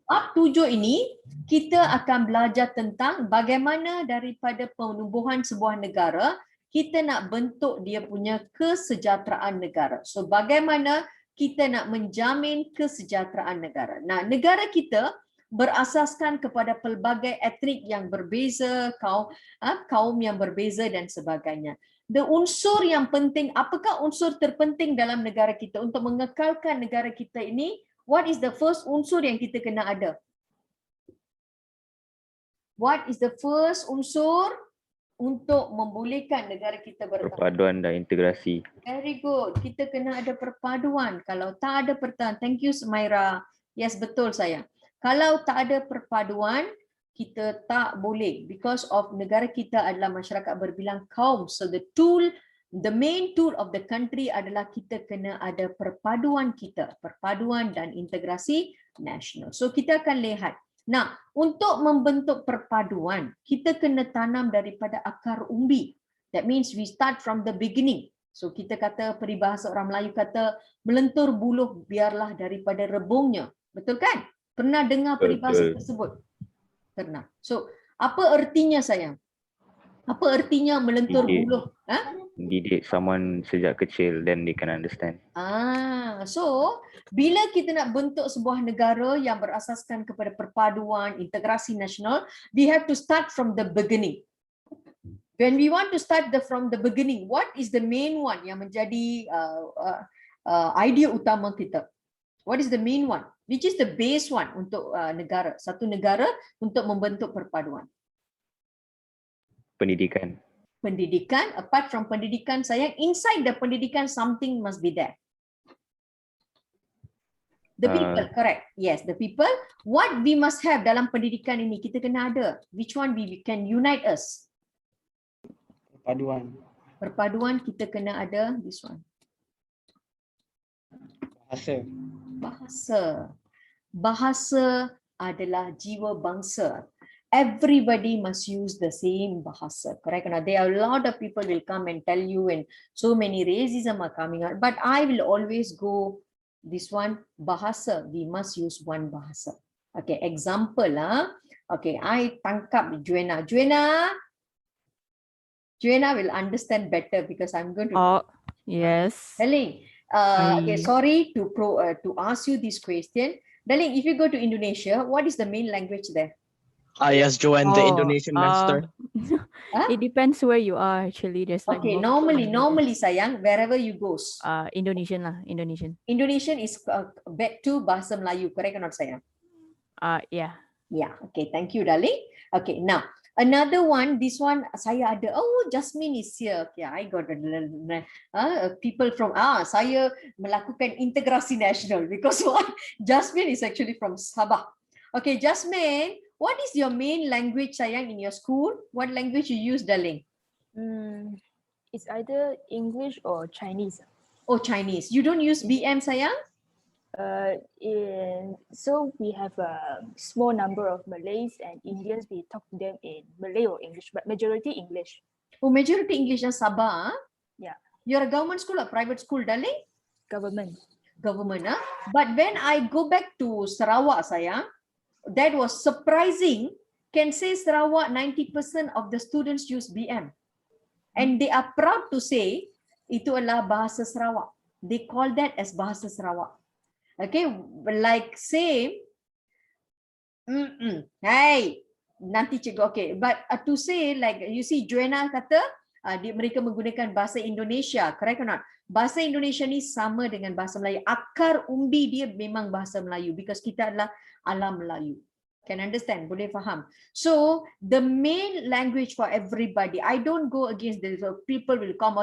Bab 7 ini kita akan belajar tentang bagaimana daripada penubuhan sebuah negara kita nak bentuk dia punya kesejahteraan negara. So bagaimana kita nak menjamin kesejahteraan negara. Nah, negara kita berasaskan kepada pelbagai etnik yang berbeza, kaum yang berbeza dan sebagainya. The unsur yang penting, apakah unsur terpenting dalam negara kita untuk mengekalkan negara kita ini? What is the first unsur yang kita kena ada? What is the first unsur untuk membolehkan negara kita bertahan? Perpaduan dan integrasi. Very good. Kita kena ada perpaduan. Kalau tak ada perpaduan, thank you Semaira. Yes, betul saya. Kalau tak ada perpaduan, kita tak boleh. Because of negara kita adalah masyarakat berbilang kaum. So the main tool of the country adalah kita kena ada perpaduan kita. Perpaduan dan integrasi nasional. So kita akan lihat. Nah, untuk membentuk perpaduan, kita kena tanam daripada akar umbi. That means we start from the beginning. So kita kata, peribahasa orang Melayu kata, melentur buluh biarlah daripada rebungnya. Betul kan? Pernah dengar peribahasa tersebut? Pernah. So, apa artinya sayang? Apa artinya melentur buluh? Didik someone sejak kecil, then they can understand. So bila kita nak bentuk sebuah negara yang berasaskan kepada perpaduan, integrasi nasional, we have to start from the beginning. When we want to start from the beginning, what is the main one yang menjadi idea utama kita? What is the main one? Which is the base one untuk negara? Satu negara untuk membentuk perpaduan. Pendidikan. Pendidikan, apart from pendidikan sayang, inside the pendidikan something must be there. The people, correct. Yes, the people. What we must have dalam pendidikan ini, kita kena ada. Which one we can unite us? Perpaduan. Perpaduan kita kena ada this one. Bahasa. Bahasa. Bahasa adalah jiwa bangsa. Everybody must use the same bahasa, correct? Now, there are a lot of people will come and tell you, and so many racism are coming out. But I will always go this one, bahasa. We must use one bahasa. Okay, example Okay, I tangkap Juena. Juena will understand better because I'm going to. Oh, yes. Darling, okay, sorry to ask you this question. Darling, if you go to Indonesia, what is the main language there? Yes, Joanne, the Indonesian master. It depends where you are actually. There's like Okay, normally sayang, wherever you go. Indonesian lah, Indonesian. Indonesian is back to bahasa Melayu, correct or not sayang? Yeah. Yeah, okay, thank you darling. Okay, now another one, this one saya ada, Jasmine is here. Okay, I got people from, saya melakukan integrasi nasional because what? Jasmine is actually from Sabah. Okay, Jasmine, what is your main language sayang in your school? What language you use, darling? It's either English or Chinese. Oh, Chinese. You don't use BM sayang? So we have a small number of Malays and Indians. We talk to them in Malay or English, but majority English. Oh, majority English in Sabah? Yeah. You're a government school or private school, darling? Government. Government, But when I go back to Sarawak, sayang, that was surprising. Can say Sarawak 90% of the students use BM. And they are proud to say itu adalah bahasa Sarawak. They call that as bahasa Sarawak. Okay, like say, hey, nanti cikgu, okay. But to say like, you see Joanna kata, mereka menggunakan bahasa Indonesia, correct or not? Bahasa Indonesia ni sama dengan bahasa Melayu. Akar umbi dia memang bahasa Melayu because kita adalah alam Melayu. Can understand? Boleh faham? So the main language for everybody. I don't go against the people will come.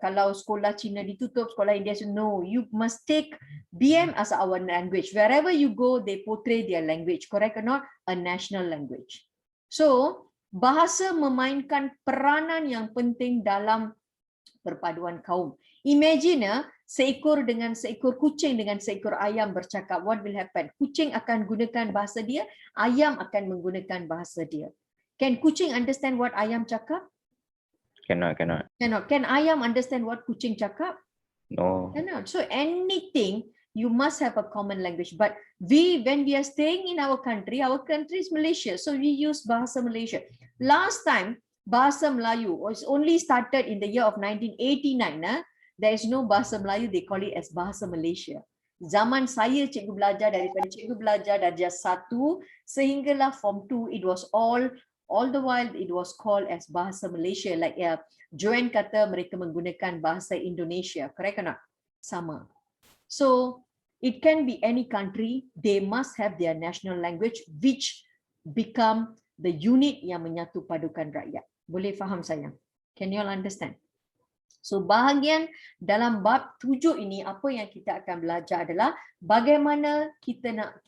Kalau sekolah Cina ditutup, sekolah India, no. You must take BM as our language. Wherever you go, they portray their language. Correct or not? A national language. So bahasa memainkan peranan yang penting dalam perpaduan kaum. Imagine seekor kucing dengan seekor ayam bercakap, what will happen? Kucing akan gunakan bahasa dia, ayam akan menggunakan bahasa dia. Can kucing understand what ayam cakap? Cannot. Can ayam understand what kucing cakap? No. Cannot. So anything you must have a common language. But when we are staying in our country is Malaysia, so we use Bahasa Malaysia. Last time, Bahasa Melayu was only started in the year of 1989. There is no Bahasa Melayu, they call it as Bahasa Malaysia. Zaman saya cikgu belajar, daripada cikgu belajar darjah 1 sehinggalah form 2, it was all the while it was called as Bahasa Malaysia. Like Joanne kata mereka menggunakan Bahasa Indonesia, correct or not? Sama. So it can be any country, they must have their national language which become the unit yang menyatu padukan rakyat. Boleh faham sayang? Can you all understand? So bahagian dalam bab 7 ini, apa yang kita akan belajar adalah bagaimana kita nak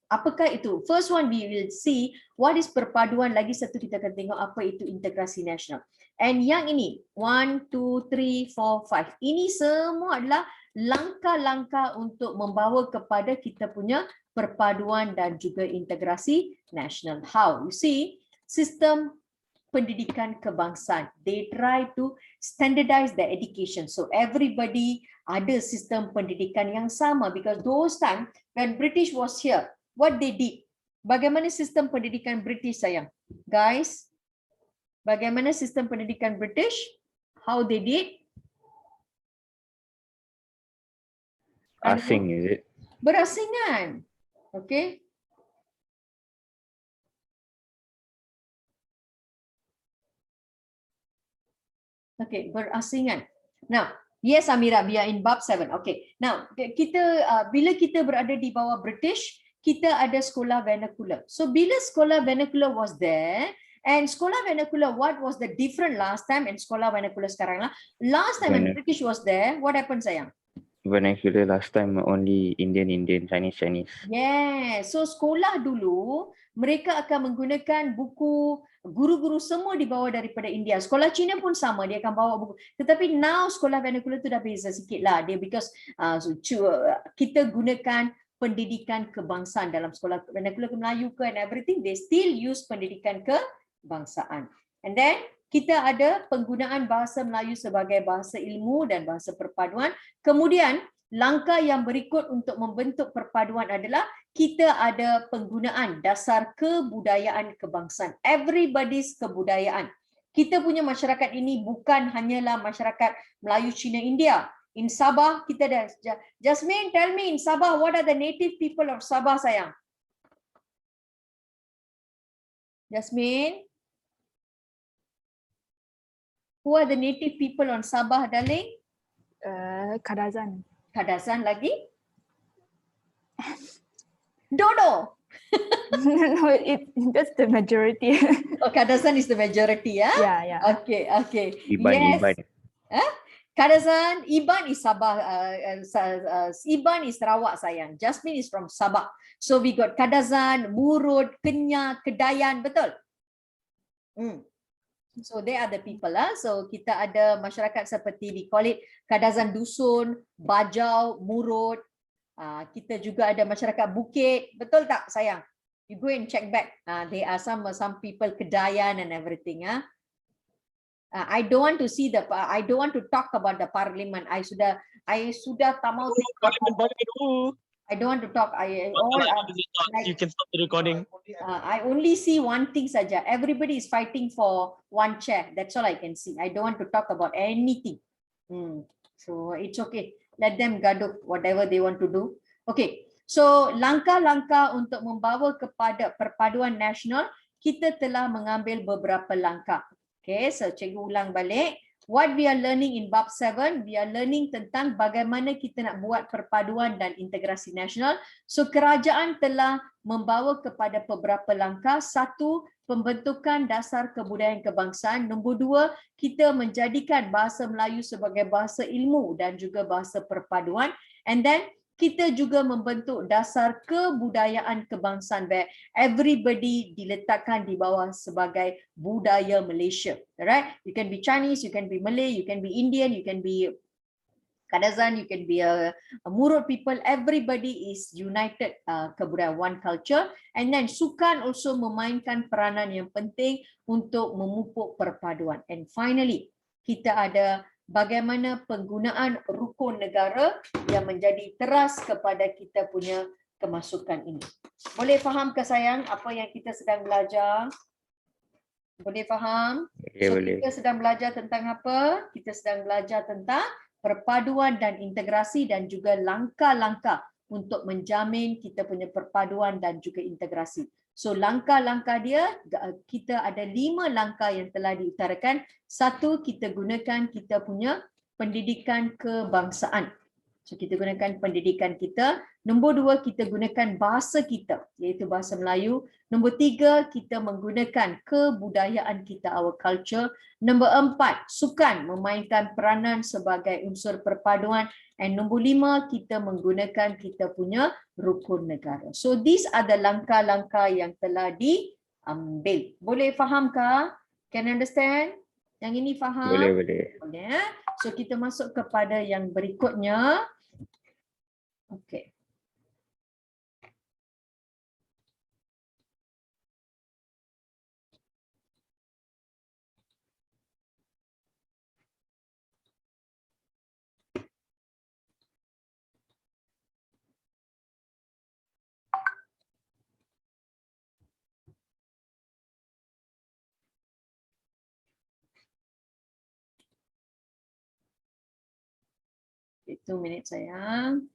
apakah itu. First one we will see what is perpaduan, lagi satu kita akan tengok apa itu integrasi nasional. And yang ini 1, 2, 3, 4, 5 ini semua adalah langkah-langkah untuk membawa kepada kita punya perpaduan dan juga integrasi nasional. How? You see, sistem pendidikan kebangsaan, they try to standardize their education, so everybody ada sistem pendidikan yang sama, because those time when British was here, what they did, bagaimana sistem pendidikan British sayang? Guys, bagaimana sistem pendidikan British? How they did? Asing, is it? Berasingan. Okay. Okay, berasingan. Now, yes Amira, we are in bab 7. Okay. Now, kita bila kita berada di bawah British, kita ada sekolah vernacular. So bila sekolah vernacular was there, and sekolah vernacular, what was the different last time and sekolah vernacular sekarang lah? Last time when British was there, what happened sayang? Vernacular last time only Indian, Chinese. Yeah, so sekolah dulu mereka akan menggunakan buku, guru-guru semua dibawa daripada India. Sekolah Cina pun sama, dia akan bawa buku. Tetapi now sekolah vernacular tu dah beza sikit lah. Dia because kita gunakan pendidikan kebangsaan dalam sekolah vernacular ke Melayu ke and everything, they still use pendidikan kebangsaan. And then kita ada penggunaan bahasa Melayu sebagai bahasa ilmu dan bahasa perpaduan. Kemudian langkah yang berikut untuk membentuk perpaduan adalah kita ada penggunaan dasar kebudayaan kebangsaan. Everybody's kebudayaan. Kita punya masyarakat ini bukan hanyalah masyarakat Melayu, Cina, India. In Sabah kita ada. Jasmine, tell me in Sabah, what are the native people of Sabah sayang? Jasmine? Who are the native people on Sabah, darling? Kadazan. Kadazan lagi? Dodo. No, that's the majority. Oh, Kadazan is the majority, yeah? Yeah. Okay. Iban. Huh? Kadazan, Iban is Sabah. Iban is Sarawak sayang. Jasmine is from Sabah. So we got Kadazan, Murud, Kenyah, Kedayan, betul? So they are the people lah. So kita ada masyarakat seperti we call it Kadazan Dusun, Bajau, Murud. Kita juga ada masyarakat Bukit, betul tak sayang? You go and check back. There are some people Kedayan and everything. I don't want to see I don't want to talk about the parliament. I sudah tak mau. I don't want to talk. You can stop the recording. I only see one thing saja. Everybody is fighting for one chair. That's all I can see. I don't want to talk about anything. So it's okay. Let them gaduh whatever they want to do. Okay. So langkah-langkah untuk membawa kepada perpaduan nasional, kita telah mengambil beberapa langkah. Okay. So cikgu ulang balik. What we are learning in bab 7, we are learning tentang bagaimana kita nak buat perpaduan dan integrasi nasional. So kerajaan telah membawa kepada beberapa langkah. 1, pembentukan dasar kebudayaan kebangsaan. Nombor 2, kita menjadikan bahasa Melayu sebagai bahasa ilmu dan juga bahasa perpaduan. And then kita juga membentuk dasar kebudayaan kebangsaan where everybody diletakkan di bawah sebagai budaya Malaysia. Alright? You can be Chinese, you can be Malay, you can be Indian, you can be Kadazan, you can be a Murud people. Everybody is united kebudayaan, one culture. And then sukan also memainkan peranan yang penting untuk memupuk perpaduan. And finally, kita ada bagaimana penggunaan rukun negara yang menjadi teras kepada kita punya kemasukan ini. Boleh faham ke sayang apa yang kita sedang belajar? Boleh faham? Okay, So boleh. kita sedang belajar tentang apa? Kita sedang belajar tentang perpaduan dan integrasi dan juga langkah-langkah untuk menjamin kita punya perpaduan dan juga integrasi. So langkah-langkah dia, kita ada 5 langkah yang telah diutarakan. Satu, kita gunakan kita punya pendidikan kebangsaan. So kita gunakan pendidikan kita. Nombor 2, kita gunakan bahasa kita, iaitu bahasa Melayu. Nombor 3, kita menggunakan kebudayaan kita, our culture. Nombor 4, sukan memainkan peranan sebagai unsur perpaduan. And nombor 5, kita menggunakan kita punya rukun negara. So these are the langkah-langkah yang telah diambil. Boleh fahamkah? Can understand? Yang ini faham? Boleh, boleh. Boleh. So kita masuk kepada yang berikutnya. Okay. Itu minit sayang.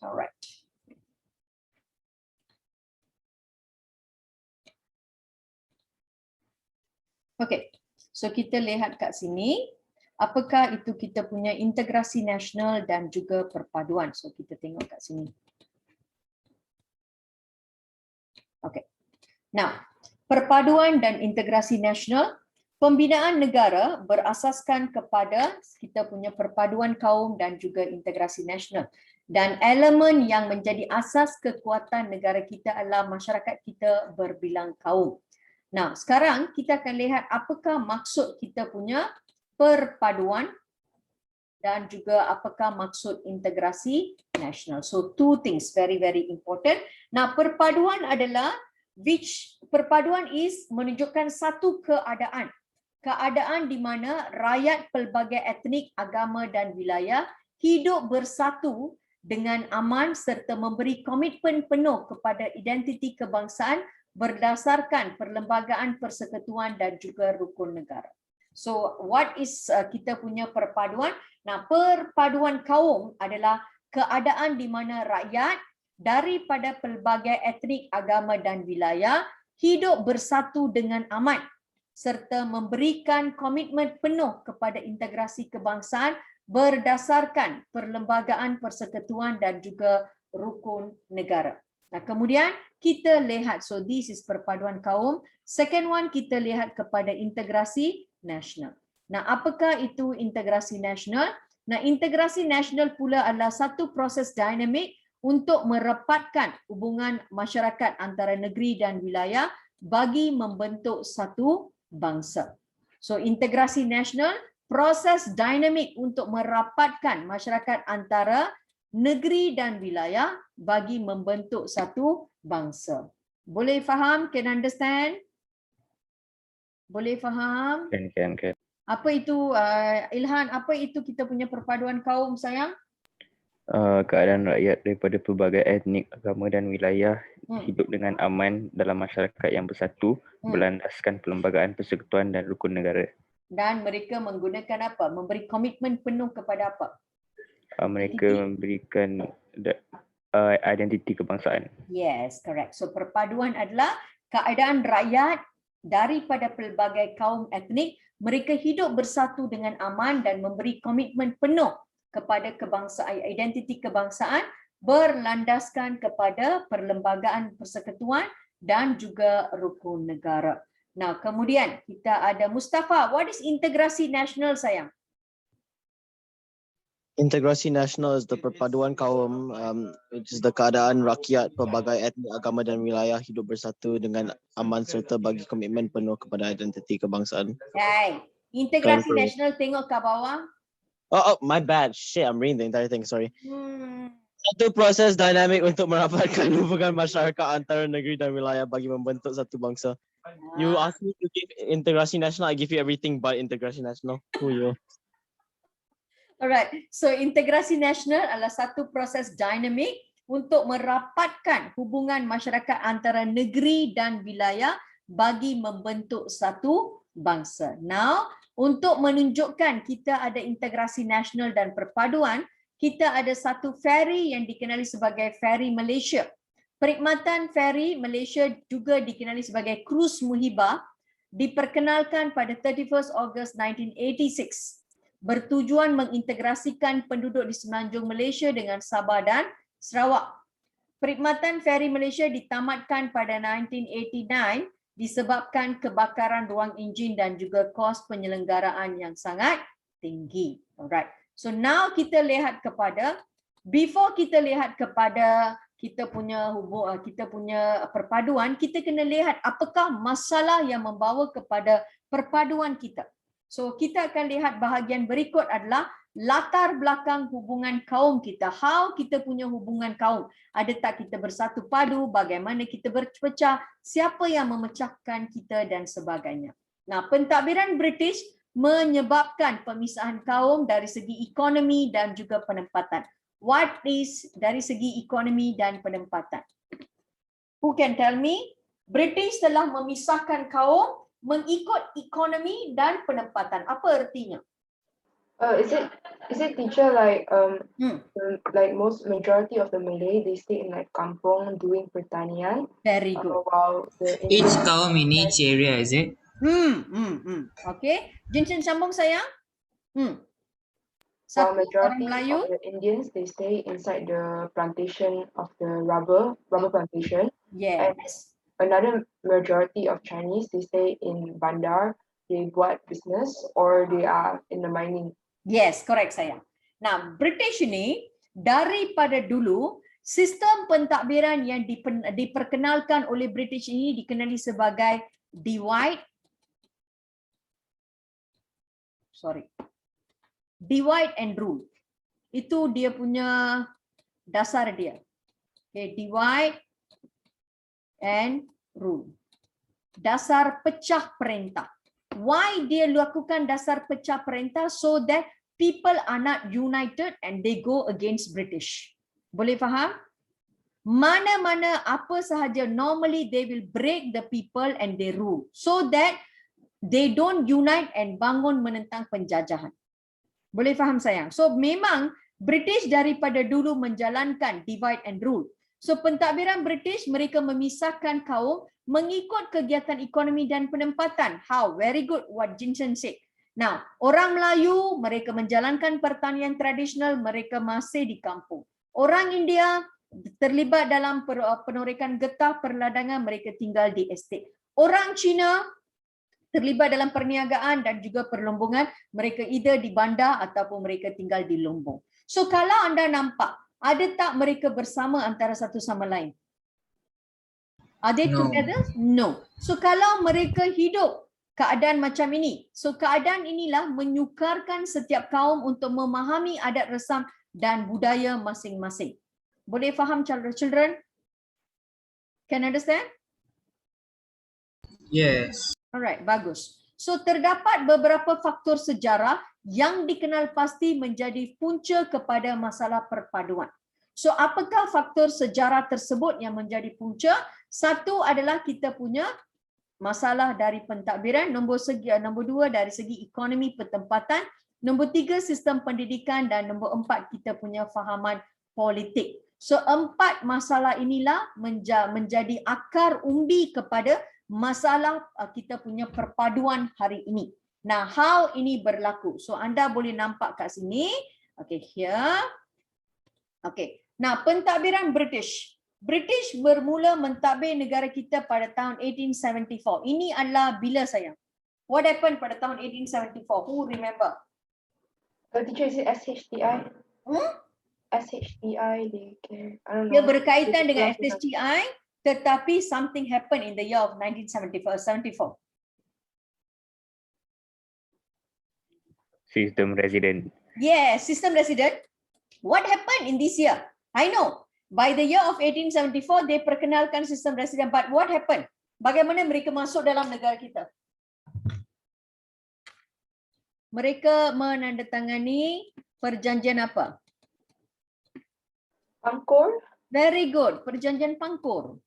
Alright. Okay, so kita lihat kat sini, apakah itu kita punya integrasi nasional dan juga perpaduan. So kita tengok kat sini. Okay, now perpaduan dan integrasi nasional, pembinaan negara berasaskan kepada kita punya perpaduan kaum dan juga integrasi nasional. Dan elemen yang menjadi asas kekuatan negara kita adalah masyarakat kita berbilang kaum. Nah, sekarang kita akan lihat apakah maksud kita punya perpaduan dan juga apakah maksud integrasi nasional. So two things very important. Nah, perpaduan adalah perpaduan is menunjukkan satu keadaan. Keadaan di mana rakyat pelbagai etnik, agama dan wilayah hidup bersatu dengan aman serta memberi komitmen penuh kepada identiti kebangsaan berdasarkan perlembagaan persekutuan dan juga rukun negara. So what is kita punya perpaduan? Nah, perpaduan kaum adalah keadaan di mana rakyat daripada pelbagai etnik, agama dan wilayah hidup bersatu dengan aman serta memberikan komitmen penuh kepada integrasi kebangsaan berdasarkan perlembagaan persekutuan dan juga rukun negara. Nah, kemudian kita lihat, so this is perpaduan kaum. Second one, kita lihat kepada integrasi nasional. Nah, apakah itu integrasi nasional? Nah, integrasi nasional pula adalah satu proses dinamik untuk merapatkan hubungan masyarakat antara negeri dan wilayah bagi membentuk satu bangsa. So, integrasi nasional proses dinamik untuk merapatkan masyarakat antara negeri dan wilayah bagi membentuk satu bangsa. Boleh faham? Can understand? Boleh faham? Kan. Apa itu Ilhan? Apa itu kita punya perpaduan kaum sayang? Keadaan rakyat daripada pelbagai etnik, agama dan wilayah hidup dengan aman dalam masyarakat yang bersatu berlandaskan perlembagaan persekutuan dan rukun negara. Dan mereka menggunakan apa? Memberi komitmen penuh kepada apa? Mereka memberikan identiti kebangsaan. Yes, correct. So perpaduan adalah keadaan rakyat daripada pelbagai kaum etnik, mereka hidup bersatu dengan aman dan memberi komitmen penuh kepada kebangsaan, identiti kebangsaan berlandaskan kepada perlembagaan persekutuan dan juga rukun negara. Nah, kemudian kita ada Mustafa. What is integrasi nasional, sayang? Integrasi nasional is the perpaduan kaum, which is the keadaan rakyat pelbagai etnik, agama dan wilayah hidup bersatu dengan aman serta bagi komitmen penuh kepada identiti kebangsaan. Hai, integrasi Keren. nasional tengok ke bawah. Oh, my bad. Shit, I'm reading the entire thing. Sorry. Hmm. Satu proses dinamik untuk merapatkan hubungan masyarakat antara negeri dan wilayah bagi membentuk satu bangsa. You ask me to give integrasi nasional, I give you everything but integrasi nasional. Who you? Alright, so integrasi nasional adalah satu proses dinamik untuk merapatkan hubungan masyarakat antara negeri dan wilayah bagi membentuk satu bangsa. Now, untuk menunjukkan kita ada integrasi nasional dan perpaduan, kita ada satu ferry yang dikenali sebagai Ferry Malaysia. Perkhidmatan Ferry Malaysia juga dikenali sebagai Cruise Muhibah, diperkenalkan pada 31 Ogos 1986. Bertujuan mengintegrasikan penduduk di semenanjung Malaysia dengan Sabah dan Sarawak. Perkhidmatan Ferry Malaysia ditamatkan pada 1989 disebabkan kebakaran ruang enjin dan juga kos penyelenggaraan yang sangat tinggi. Alright. So now kita lihat kepada, before kita lihat kepada kita punya perpaduan, kita kena lihat apakah masalah yang membawa kepada perpaduan kita. So kita akan lihat bahagian berikut adalah latar belakang hubungan kaum kita. How kita punya hubungan kaum. Ada tak kita bersatu padu, bagaimana kita berpecah, siapa yang memecahkan kita dan sebagainya. Nah, pentadbiran British menyebabkan pemisahan kaum dari segi ekonomi dan juga penempatan. What is dari segi ekonomi dan penempatan? Who can tell me? British telah memisahkan kaum mengikut ekonomi dan penempatan. Apa artinya? Is it teacher like like most majority of the Malay they stay in like kampung doing pertanian. Very good. While the Each Indian, kaum in each area, is it? Okay. Jinchen sambung sayang. while Satu orang majority Melayu. of the Indians they stay inside the plantation of the rubber plantation. Yes. Another majority of Chinese they stay in bandar, they buat business or they are in the mining. Yes, correct sayang. Nah, British ini daripada dulu sistem pentadbiran yang diperkenalkan oleh British ini dikenali sebagai divide and rule. Itu dia punya dasar dia. Okay, divide and rule. Dasar pecah perintah. Why dia lakukan dasar pecah perintah? So that people are not united and they go against British. Boleh faham? Mana-mana apa sahaja, normally they will break the people and they rule. So that they don't unite and bangun menentang penjajahan. Boleh faham sayang? So memang British daripada dulu menjalankan divide and rule. So pentadbiran British mereka memisahkan kaum mengikut kegiatan ekonomi dan penempatan. How? Very good what Jinchen said. Now, orang Melayu mereka menjalankan pertanian tradisional, mereka masih di kampung. Orang India terlibat dalam penorekan getah perladangan, mereka tinggal di estate. Orang Cina terlibat dalam perniagaan dan juga perlombongan, mereka either di bandar ataupun mereka tinggal di lombong. So kalau anda nampak, ada tak mereka bersama antara satu sama lain? Are they together? No. So kalau mereka hidup keadaan macam ini, so keadaan inilah menyukarkan setiap kaum untuk memahami adat resam dan budaya masing-masing. Boleh faham children? Can understand? Yes. Alright, bagus. So terdapat beberapa faktor sejarah yang dikenal pasti menjadi punca kepada masalah perpaduan. So apakah faktor sejarah tersebut yang menjadi punca? Satu adalah kita punya masalah dari pentadbiran, nombor dua dari segi ekonomi pertempatan, nombor tiga sistem pendidikan dan nombor empat kita punya fahaman politik. So empat masalah inilah menjadi akar umbi kepada masalah kita punya perpaduan hari ini. Nah, how ini berlaku? So anda boleh nampak kat sini. Okay, here. Okay. Nah, pentadbiran British. British bermula mentadbir negara kita pada tahun 1874. Ini adalah bila sayang? What happened pada tahun 1874? Who remember? Teacher, is it SHTI? Hmm? SHTI, they can, I don't know. Dia berkaitan dengan They can- SHTI, tetapi something happened in the year of 1974. Sistem resident. Yes, system resident. What happened in this year? I know. By the year of 1874, they perkenalkan sistem resident. But what happened? Bagaimana mereka masuk dalam negara kita? Mereka menandatangani perjanjian apa? Angkor? Very good. Perjanjian Pangkor.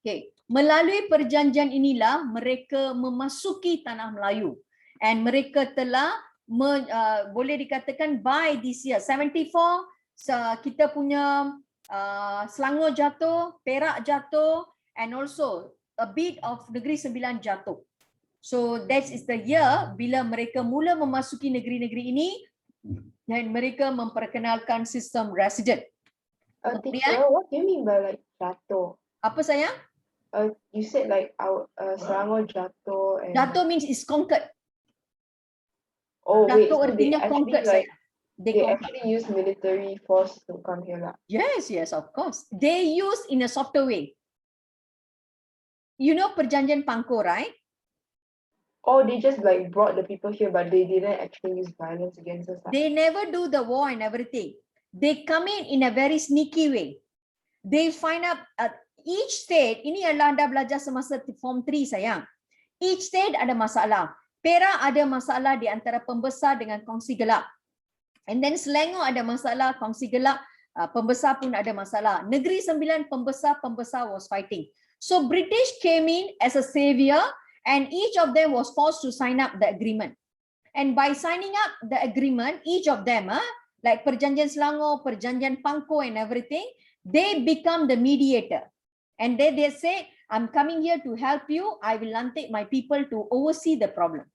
Okay. Melalui perjanjian inilah mereka memasuki tanah Melayu. And mereka telah boleh dikatakan by this year 74 kita punya Selangor jatuh, Perak jatuh, and also a bit of Negeri Sembilan jatuh. So that is the year bila mereka mula memasuki negeri-negeri ini dan mereka memperkenalkan sistem resident. Teacher, what do you mean by like jatuh? Apa sayang? You said like our Selangor jatuh and Jatuh means is conquered. oh wait, Jatuh so they artinya actually conquered like sayang. they Conquered. actually use military force to come here lah. Yes, of course. They use in a softer way. You know perjanjian Pangkor, right? Oh, they just like brought the people here, but they didn't actually use violence against us. They never do the war and everything. They come in a very sneaky way. They find out each state, ini adalah anda belajar semasa form 3 sayang. Each state ada masalah. Perak ada masalah di antara pembesar dengan kongsi gelap. And then Selangor ada masalah, kongsi gelap, pembesar pun ada masalah. Negeri Sembilan pembesar was fighting. So British came in as a savior and each of them was forced to sign up the agreement. And by signing up the agreement, each of them, like Perjanjian Selangor, Perjanjian Pangkor and everything, they become the mediator. And they say, I'm coming here to help you. I will lantik my people to oversee the problem.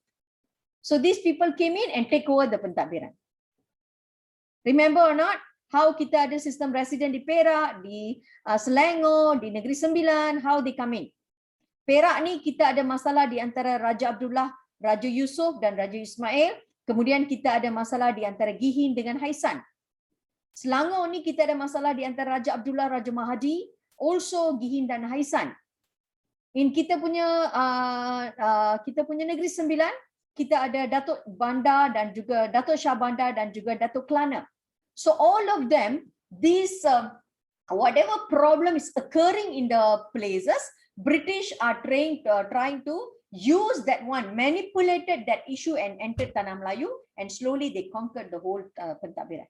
So these people came in and take over the pentadbiran. Remember or not, how kita ada sistem resident di Perak, di Selangor, di Negeri Sembilan, how they come in. Perak ni kita ada masalah di antara Raja Abdullah, Raja Yusuf dan Raja Ismail. Kemudian kita ada masalah di antara Gihin dengan Haisan. Selangor ni kita ada masalah di antara Raja Abdullah, Raja Mahadi, also Gihin dan Haisan. In kita punya Negeri Sembilan, kita ada Datuk Bandar dan juga Datuk Shah Bandar dan juga Datuk Kelana. So all of them, these whatever problem is occurring in the places, British are trying to use that one, manipulated that issue and entered Tanah Melayu, and slowly they conquered the whole pentadbiran.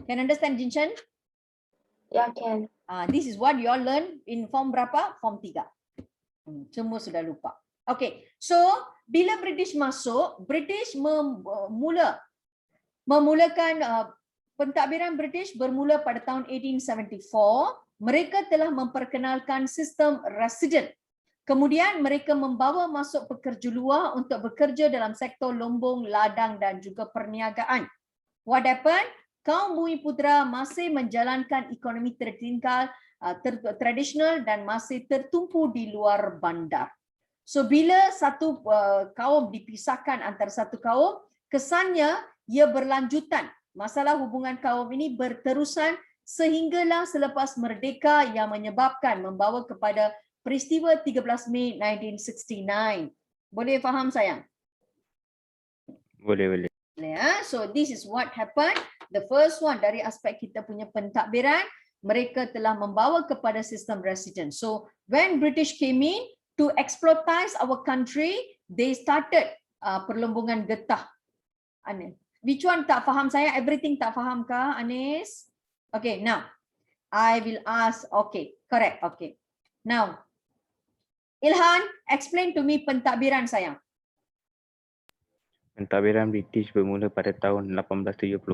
Can understand, Jinshan? Yeah, can. This is what you all learn in form berapa? Form 3. Semua sudah lupa. Okay, so bila British masuk, British memulakan pentadbiran British bermula pada tahun 1874. Mereka telah memperkenalkan sistem resident. Kemudian mereka membawa masuk pekerja luar untuk bekerja dalam sektor lombong, ladang dan juga perniagaan. What happened? Kaum Bumiputera masih menjalankan ekonomi tertinggal, tradisional dan masih tertumpu di luar bandar. So bila satu kaum dipisahkan antara satu kaum, kesannya ia berlanjutan. Masalah hubungan kaum ini berterusan sehinggalah selepas merdeka yang membawa kepada peristiwa 13 Mei 1969. Boleh faham sayang? Boleh. Ya, so this is what happened. The first one dari aspek kita punya pentadbiran, mereka telah membawa kepada sistem resident. So when British came in to exploitize our country, they started perlombongan getah. Anis, which one tak faham saya? Everything tak faham kah, Anis? Okay, now I will ask. Okay, correct. Okay, now Ilhan, explain to me pentadbiran sayang. Pentadbiran British bermula pada tahun 1874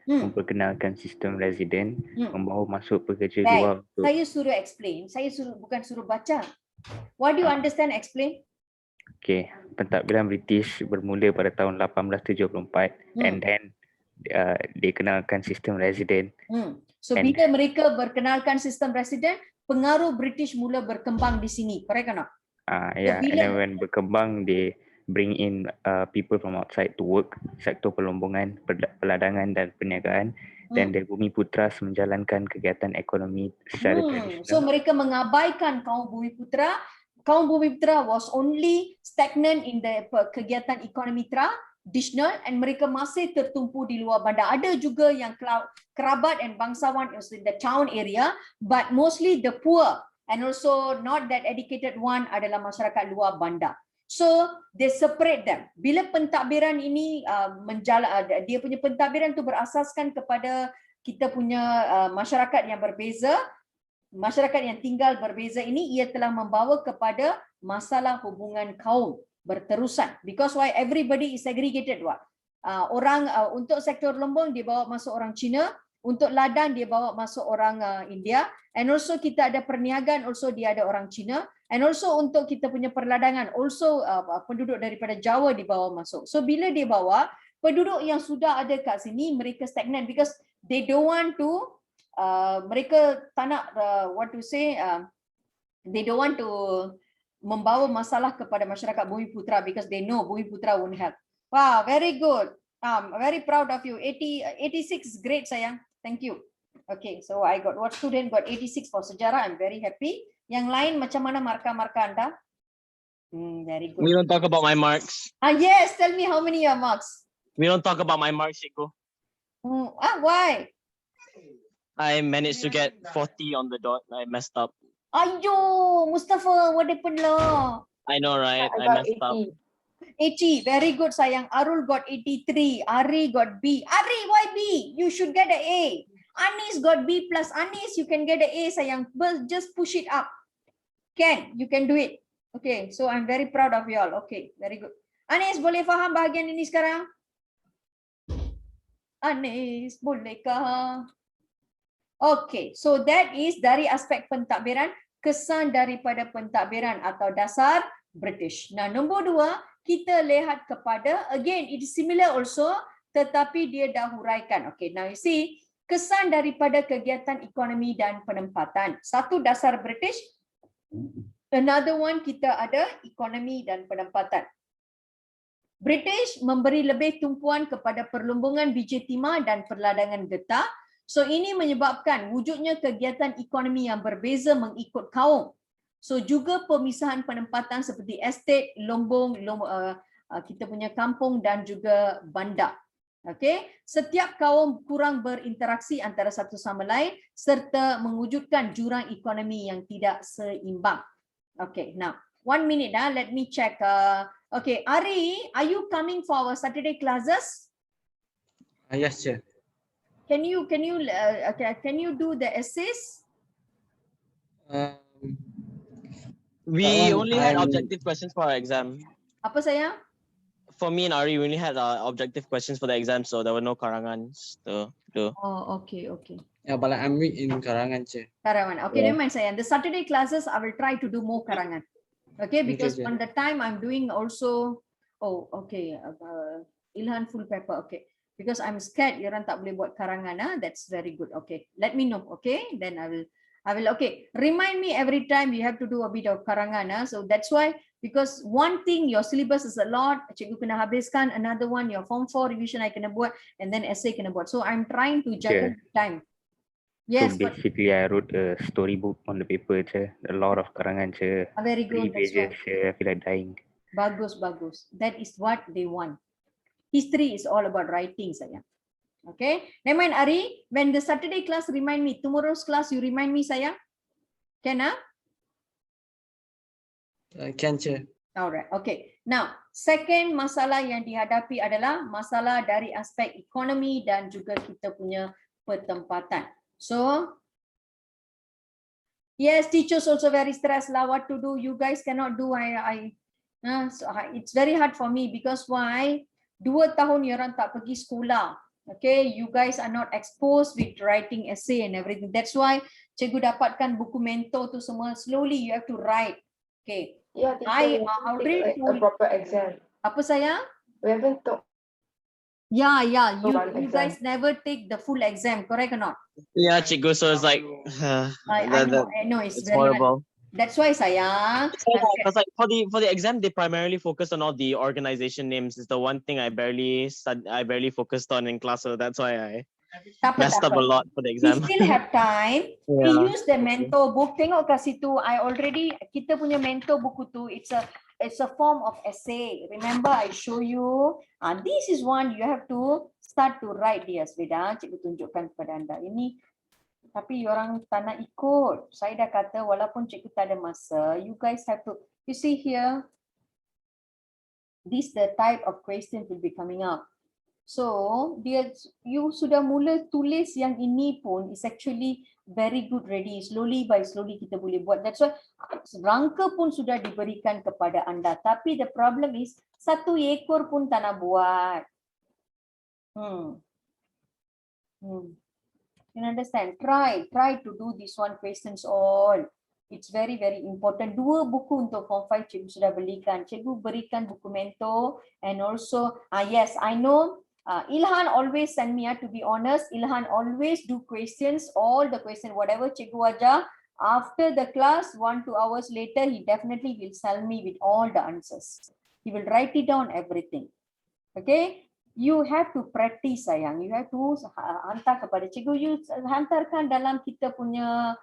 memperkenalkan sistem resident, membawa masuk pekerja luar untuk... Saya suruh explain, bukan suruh baca. What do you understand? Explain. Okay, pentadbiran British bermula pada tahun 1874 and then they kenalkan sistem resident. So And- bila mereka berkenalkan sistem resident, pengaruh British mula berkembang di sini, correct or not? Yeah, and bila- then when berkembang, they bring in people from outside to work, sektor pelombongan, peladangan dan perniagaan. Dan the Bumiputras menjalankan kegiatan ekonomi secara tradisional. So mereka mengabaikan kaum Bumiputera. Kaum Bumiputera was only stagnant in the kegiatan ekonomi tradisional and mereka masih tertumpu di luar bandar. Ada juga yang kerabat and bangsawan in the town area, but mostly the poor and also not that educated one adalah masyarakat luar bandar. So they separate them. Bila pentadbiran ini dia punya pentadbiran tu berasaskan kepada kita punya masyarakat yang berbeza, masyarakat yang tinggal berbeza ini, ia telah membawa kepada masalah hubungan kaum berterusan. Because why everybody is segregated, what? Untuk sektor Lombong dia bawa masuk orang Cina, untuk ladang dia bawa masuk orang India, and also kita ada perniagaan, also dia ada orang Cina, and also untuk kita punya perladangan, also penduduk daripada Jawa dibawa masuk. So bila dia bawa penduduk yang sudah ada kat sini, mereka stagnant because they don't want to mereka tak nak they don't want to membawa masalah kepada masyarakat Bumiputera because they know Bumiputera won't help. Wow, very good. Very proud of you. 86 great sayang. Thank you. Okay, so I got what student got 86 for sejarah. I'm very happy. Yang lain macam mana markah-markah anda? Very good. We don't talk about my marks. Yes, tell me how many your marks. We don't talk about my marks, Cikgu. Why? I managed to get 40 on the dot. I messed up. Ayo, Mustafa, what happened lah? I know, right? I I got messed up. 80, very good sayang. Arul got 83, Ari got B. Ari, why B? You should get an A. Anis got B plus. Anis, you can get an A sayang. But just push it up. You can do it. Okay, so I'm very proud of you all. Okay, very good. Anis, boleh faham bahagian ini sekarang? Anis, bolehkah? Okay, so that is dari aspek pentadbiran, kesan daripada pentadbiran atau dasar British. Nah, nombor 2, kita lihat kepada, again, it is similar also, tetapi dia dah huraikan. Okay, now you see, kesan daripada kegiatan ekonomi dan penempatan. Satu dasar British, another one kita ada ekonomi dan penempatan. British memberi lebih tumpuan kepada perlumbungan biji timah dan perladangan getah. So ini menyebabkan wujudnya kegiatan ekonomi yang berbeza mengikut kaum. So juga pemisahan penempatan seperti estate, lombong, kita punya kampung dan juga bandar. Okay, setiap kaum kurang berinteraksi antara satu sama lain serta mewujudkan jurang ekonomi yang tidak seimbang. Okay, now 1 minute let me check. Okay, Ari, are you coming for our Saturday classes? Yes, sir. Can you do the essays? We only had objective questions for our exam. Apa sayang? For me and Ari, we only had objective questions for the exam, so there were no karangans to do. Oh, okay. Yeah, but I'm weak in Karangan, sir. Karangan. Okay, never mind sayang. The Saturday classes, I will try to do more Karangan. Okay, because Okay, on the time I'm doing also, Ilhan full paper. Okay. Because I'm scared you orang tak boleh buat karangan. That's very good. Okay, let me know. Okay, then I will. Okay, remind me every time you have to do a bit of karangan. So that's why, because one thing your syllabus is a lot, cikgu kena habiskan. Another one your form 4 revision I kena buat, and then essay kena buat. So I'm trying to juggle time. Yes, so basically I wrote a storybook on the paper. A lot of karangan. Very good. 3 pages. I feel like dying. Bagus. That is what they want. History is all about writing, sayang. Okay. Never mind, Ari. When the Saturday class, remind me. Tomorrow's class, you remind me, sayang. Can, Can, sir. Alright. Okay. Now, second masalah yang dihadapi adalah masalah dari aspek ekonomi dan juga kita punya pertempatan. So, yes, teachers also very stressed lah. What to do? You guys cannot do. It's very hard for me because why? 2 tahun you orang tak pergi sekolah. Okay, you guys are not exposed with writing essay and everything. That's why cikgu dapatkan buku mentor tu semua. Slowly you have to write. Okay. Yeah, teacher, I already a proper exam. Apa sayang? We haven't Yeah, So one you exam. guys never take the full exam, correct or not? Yeah, Cikgu. So it's like I know it's it's very hard. horrible. That's why sayang. Because like for the exam, they primarily focus on all the organization names. It's the one thing I barely focused on in class. So that's why I messed up a lot for the We exam. still have time. We Yeah. use the mentor book. Tengok kat situ. Kita punya mentor buku tu. It's a form of essay. Remember I show you. This is one you have to start to write dia. Sveda, cikgu tunjukkan kepada anda. Ini tapi orang tak nak ikut. Saya dah kata walaupun cikgu tak ada masa, you guys have to. You see here. This the type of questions will be coming up. So, you sudah mula tulis yang ini pun is actually very good ready. Slowly by slowly kita boleh buat. That's why rangka pun sudah diberikan kepada anda. Tapi the problem is, satu ekor pun tak nak buat. You understand? Try to do this one questions all. It's very, very important. 2 buku untuk Form 5 cikgu sudah belikan. Cikgu berikan buku mentor and also, yes, I know Ilhan always send me, to be honest, Ilhan always do questions, all the questions, whatever cikgu ajar. After the class, 1-2 hours later, he definitely will send me with all the answers. He will write it down everything. Okay? You have to practice sayang. You have to hantar kepada cikgu. You hantarkan dalam kita punya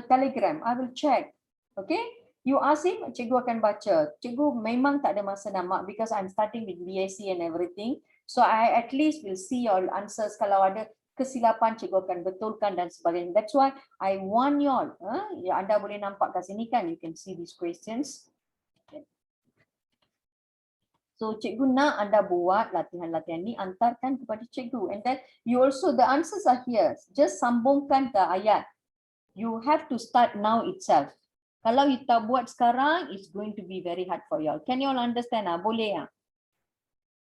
Telegram. I will check. Okay? You ask him, cikgu akan baca. Cikgu memang tak ada masa nak mark because I'm starting with BSc and everything. So I at least will see all answers. Kalau ada kesilapan, cikgu akan betulkan dan sebagainya. That's why I want you all. Anda boleh nampak kat sini kan? You can see these questions. Okay. So cikgu nak anda buat latihan-latihan ni, antarkan kepada cikgu. And then you also, the answers are here. Just sambungkan ke ayat. You have to start now itself. Kalau you tak buat sekarang, it's going to be very hard for you all. Can you all understand? Boleh ya?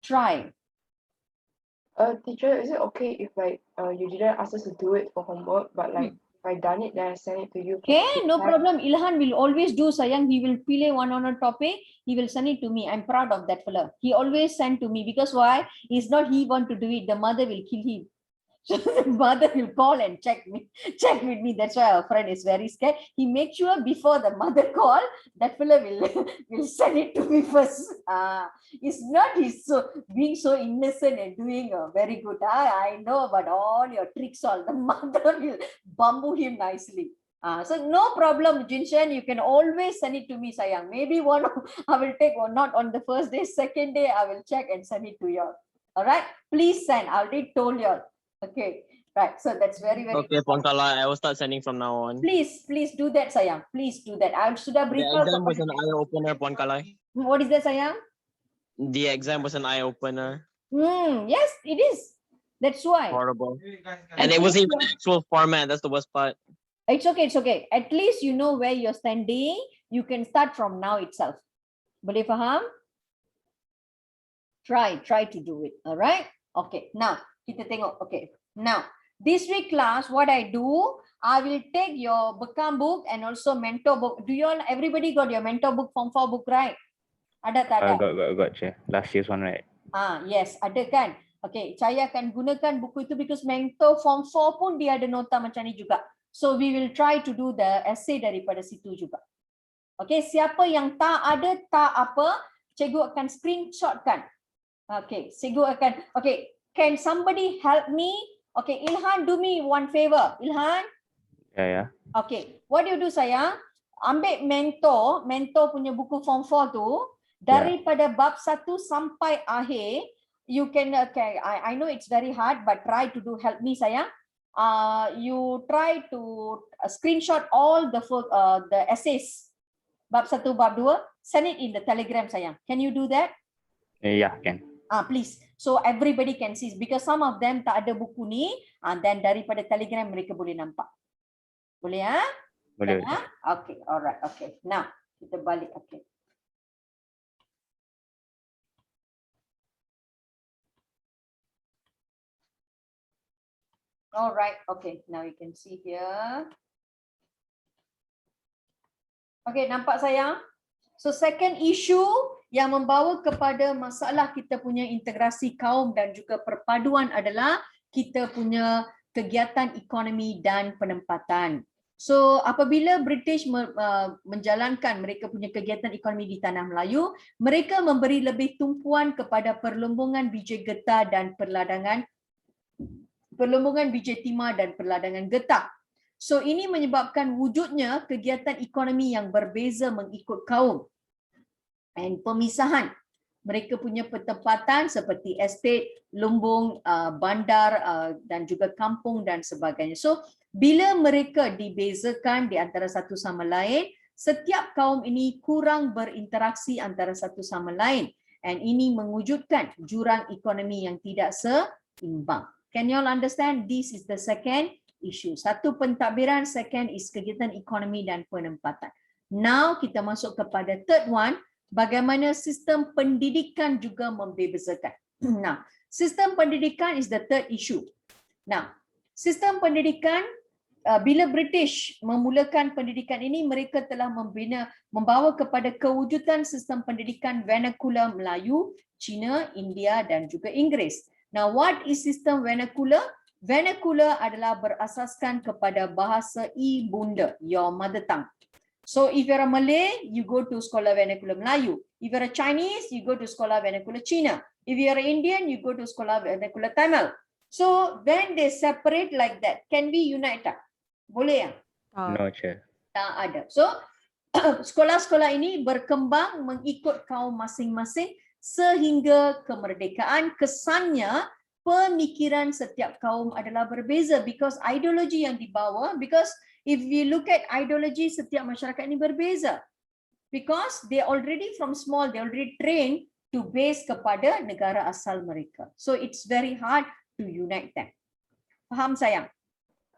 Try. Teacher, is it okay if like you didn't ask us to do it for homework, but like if I done it, then I send it to you? Okay, no problem. Ilhan will always do sayang. He will pilih one on a topic. He will send it to me. I'm proud of that fella. He always send to me because why? It's not he want to do it. The mother will kill him. So the mother will call and check with me. That's why our friend is very scared. He makes sure before the mother call, that fella will send it to me first. It's not he's being so innocent and doing very good. I know about all your tricks. All the mother will bamboo him nicely. So no problem, Jinshan. You can always send it to me, sayang. Maybe one I will take or not on the first day, second day I will check and send it to you. All right, please send. I already told you. Okay, right. So that's very, very okay, Puan Kala, I will start sending from now on. Please do that, sayang. Please do that. I should have The exam was an eye opener, Puan Kala. What is that, sayang? The exam was an eye opener. Yes, it is. That's why. Horrible. And it wasn't even actual format. That's the worst part. It's okay. It's okay. At least you know where you're standing. You can start from now itself. Boleh faham? Try to do it. All right. Okay. Now. Kita tengok. Okay. Now, this week class, what I do, I will take your Bekam book and also mentor book. Do you all, everybody got your mentor book, Form 4 book, right? Ada tak ada? Got, Chair. Last year's one, right? Yes, ada kan? Okay, saya akan gunakan buku itu because mentor Form 4 pun dia ada nota macam ni juga. So, we will try to do the essay daripada situ juga. Okay, siapa yang tak ada, tak apa, cikgu akan screenshotkan. Okay, cikgu akan, okay, can somebody help me? Okay, Ilhan, do me one favor. Ilhan? Yeah. Okay, what do you do, sayang? Ambil mentor punya buku Form 4 tu, daripada bab 1 sampai akhir, you can, okay, I know it's very hard, but try to do, help me, sayang. You try to screenshot all the essays. Bab 1, bab 2, send it in the Telegram, sayang. Can you do that? Yeah, can. Please. So everybody can see because some of them tak ada buku ni, then daripada Telegram mereka boleh nampak. Boleh ya? Boleh. Okay, alright. Okay. Now kita balik. Okay. Alright. Okay. Now you can see here. Okay, nampak sayang? So second issue yang membawa kepada masalah kita punya integrasi kaum dan juga perpaduan adalah kita punya kegiatan ekonomi dan penempatan. So apabila British menjalankan mereka punya kegiatan ekonomi di Tanah Melayu, mereka memberi lebih tumpuan kepada perlumbungan biji getah dan perladangan, perlumbungan biji timah dan perladangan getah. So ini menyebabkan wujudnya kegiatan ekonomi yang berbeza mengikut kaum. And pemisahan mereka punya pertempatan seperti estate, lumbung, bandar dan juga kampung dan sebagainya. So bila mereka dibezakan di antara satu sama lain, setiap kaum ini kurang berinteraksi antara satu sama lain. And ini mewujudkan jurang ekonomi yang tidak seimbang. Can you all understand? This is the second issue. Satu pentadbiran, second is kegiatan ekonomi dan penempatan. Now kita masuk kepada third one, bagaimana sistem pendidikan juga membezakan. Nah, sistem pendidikan is the third issue. Nah, sistem pendidikan bila British memulakan pendidikan ini, mereka telah membawa kepada kewujudan sistem pendidikan vernacular Melayu, Cina, India dan juga Inggeris. Now, what is sistem vernacular? Vernacular adalah berasaskan kepada bahasa ibunda, your mother tongue. So if you're a Malay, you go to Sekolah Vernacular Melayu. If you're a Chinese, you go to Sekolah Vernacular Cina. If you're an Indian, you go to Sekolah Vernacular Tamil. So when they separate like that, can we unite tak? Boleh ya? No, Chair. Tak ada. So sekolah-sekolah ini berkembang mengikut kaum masing-masing sehingga kemerdekaan. Kesannya pemikiran setiap kaum adalah berbeza because ideologi yang dibawa, because if we look at ideology, setiap masyarakat ini berbeza because they already from small, they already trained to base kepada negara asal mereka. So it's very hard to unite them. Faham sayang?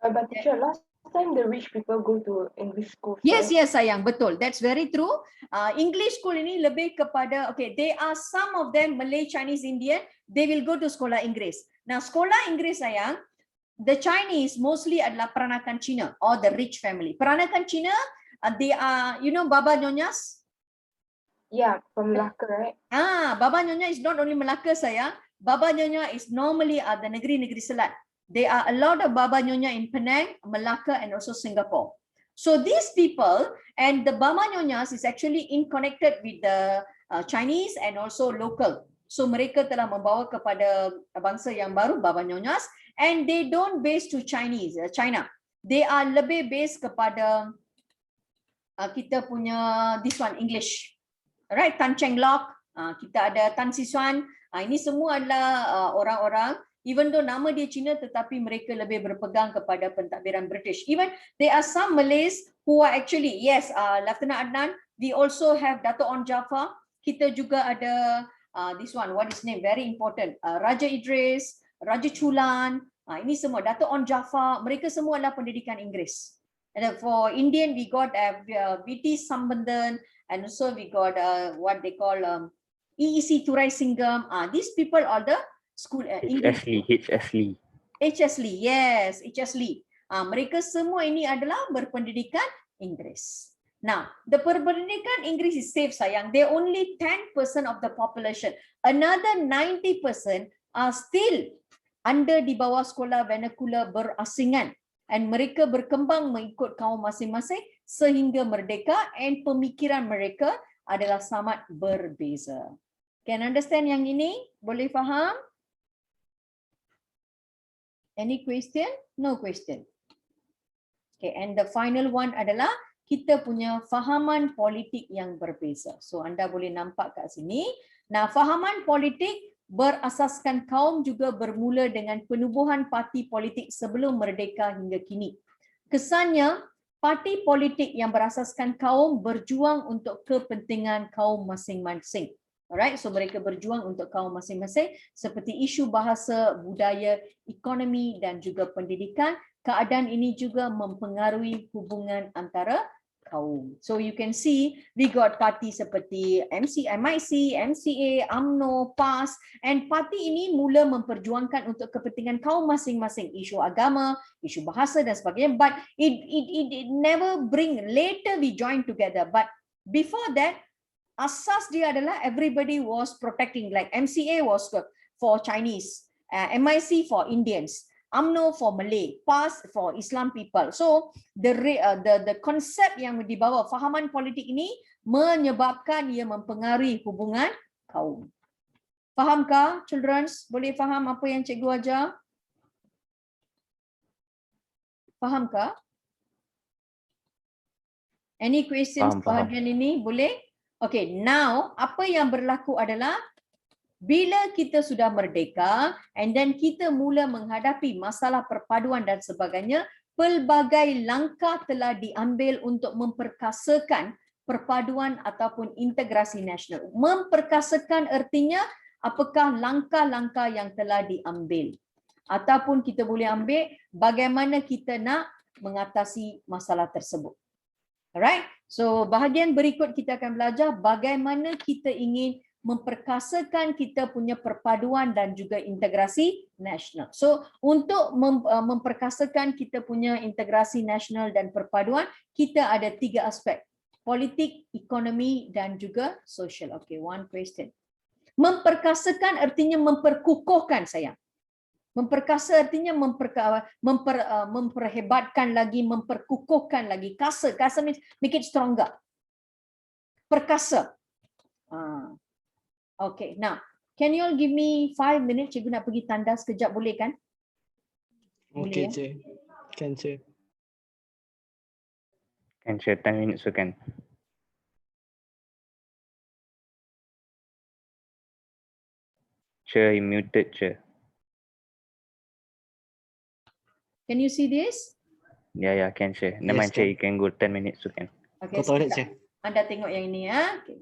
But teacher, last time the rich people go to English school. Yes, yes sayang, betul. That's very true. English school ini lebih kepada, okay, they are some of them Malay, Chinese, Indian, they will go to sekolah Inggeris. Now sekolah Inggeris sayang, the Chinese mostly adalah peranakan Cina or the rich family. Peranakan Cina, they are, you know, Baba Nyonyas? Yeah, from Melaka, right? Baba Nyonya is not only Melaka sayang, Baba Nyonya is normally the negeri-negeri selat. There are a lot of Baba Nyonya in Penang, Melaka and also Singapore. So these people and the Baba Nyonyas is actually in connected with the Chinese and also local. So mereka telah membawa kepada bangsa yang baru, Baba Nyonyas, and they don't base to Chinese, China. They are lebih base kepada kita punya this one English. Alright, Tan Cheng Lock, kita ada Tan Siswan. Ini semua adalah orang-orang, even though nama dia Cina tetapi mereka lebih berpegang kepada pentadbiran British. Even there are some Malays who are actually, yes, Lieutenant Adnan, we also have Dato' On Jaafar. Kita juga ada this one, what is name, very important, Raja Idris, Raja Chulan, ini semua Dato' On Jaafar, mereka semua adalah pendidikan Inggeris. And for Indian we got VT Sambandhan, and also we got what they call EEC Turai Singham. These people are the school HS Lee. HS Lee, yes, HS Lee. Mereka semua ini adalah berpendidikan Inggeris. Now, the pendidikan Inggeris is safe sayang. They're only 10% of the population. Another 90% are still under di bawah sekolah vernacular berasingan. And mereka berkembang mengikut kaum masing-masing sehingga merdeka, and pemikiran mereka adalah sangat berbeza. Can understand yang ini? Boleh faham? Any question? No question. Okay, and the final one adalah kita punya fahaman politik yang berbeza. So anda boleh nampak kat sini. Nah, fahaman politik berasaskan kaum juga bermula dengan penubuhan parti politik sebelum merdeka hingga kini. Kesannya, parti politik yang berasaskan kaum berjuang untuk kepentingan kaum masing-masing. Alright, so mereka berjuang untuk kaum masing-masing seperti isu bahasa, budaya, ekonomi dan juga pendidikan. Keadaan ini juga mempengaruhi hubungan antara kaum. So you can see we got parti seperti MIC, MCA, UMNO, PAS, and parti ini mula memperjuangkan untuk kepentingan kaum masing-masing, isu agama, isu bahasa dan sebagainya, but it never bring, later we join together, but before that asas dia adalah everybody was protecting, like MCA was for Chinese, MIC for Indians, UMNO for Malay, PAS for Islam people. So the concept yang dibawa, fahaman politik ini menyebabkan ia mempengaruhi hubungan kaum. Fahamkah, children? Boleh faham apa yang cikgu ajar? Fahamkah? Any questions bahagian ini? Boleh? Okay, now apa yang berlaku adalah bila kita sudah merdeka and then kita mula menghadapi masalah perpaduan dan sebagainya, pelbagai langkah telah diambil untuk memperkasakan perpaduan ataupun integrasi nasional. Memperkasakan artinya apakah langkah-langkah yang telah diambil ataupun kita boleh ambil bagaimana kita nak mengatasi masalah tersebut. Alright, so bahagian berikut kita akan belajar bagaimana kita ingin memperkasakan kita punya perpaduan dan juga integrasi nasional. So untuk memperkasakan kita punya integrasi nasional dan perpaduan, kita ada 3 aspek. Politik, ekonomi dan juga sosial. Okay, one question. Memperkasakan artinya memperkukuhkan, sayang. Memperkasa artinya memperhebatkan lagi, memperkukuhkan lagi. Kasa means make it stronger. Perkasa. Okay, now can you all give me 5 minutes? Cikgu nak pergi tandas sekejap, boleh kan? Okay, Boleh, Cik. Can, Cik. Can share 10 minutes so can. Chair, you muted, Chair. Can you see this? Yeah, can share. Never mind, Yes, Chair, can. you can go 10 minutes so can. Okay, Kau toilet, sekejap. Cik. Anda tengok yang ini ya. Okay.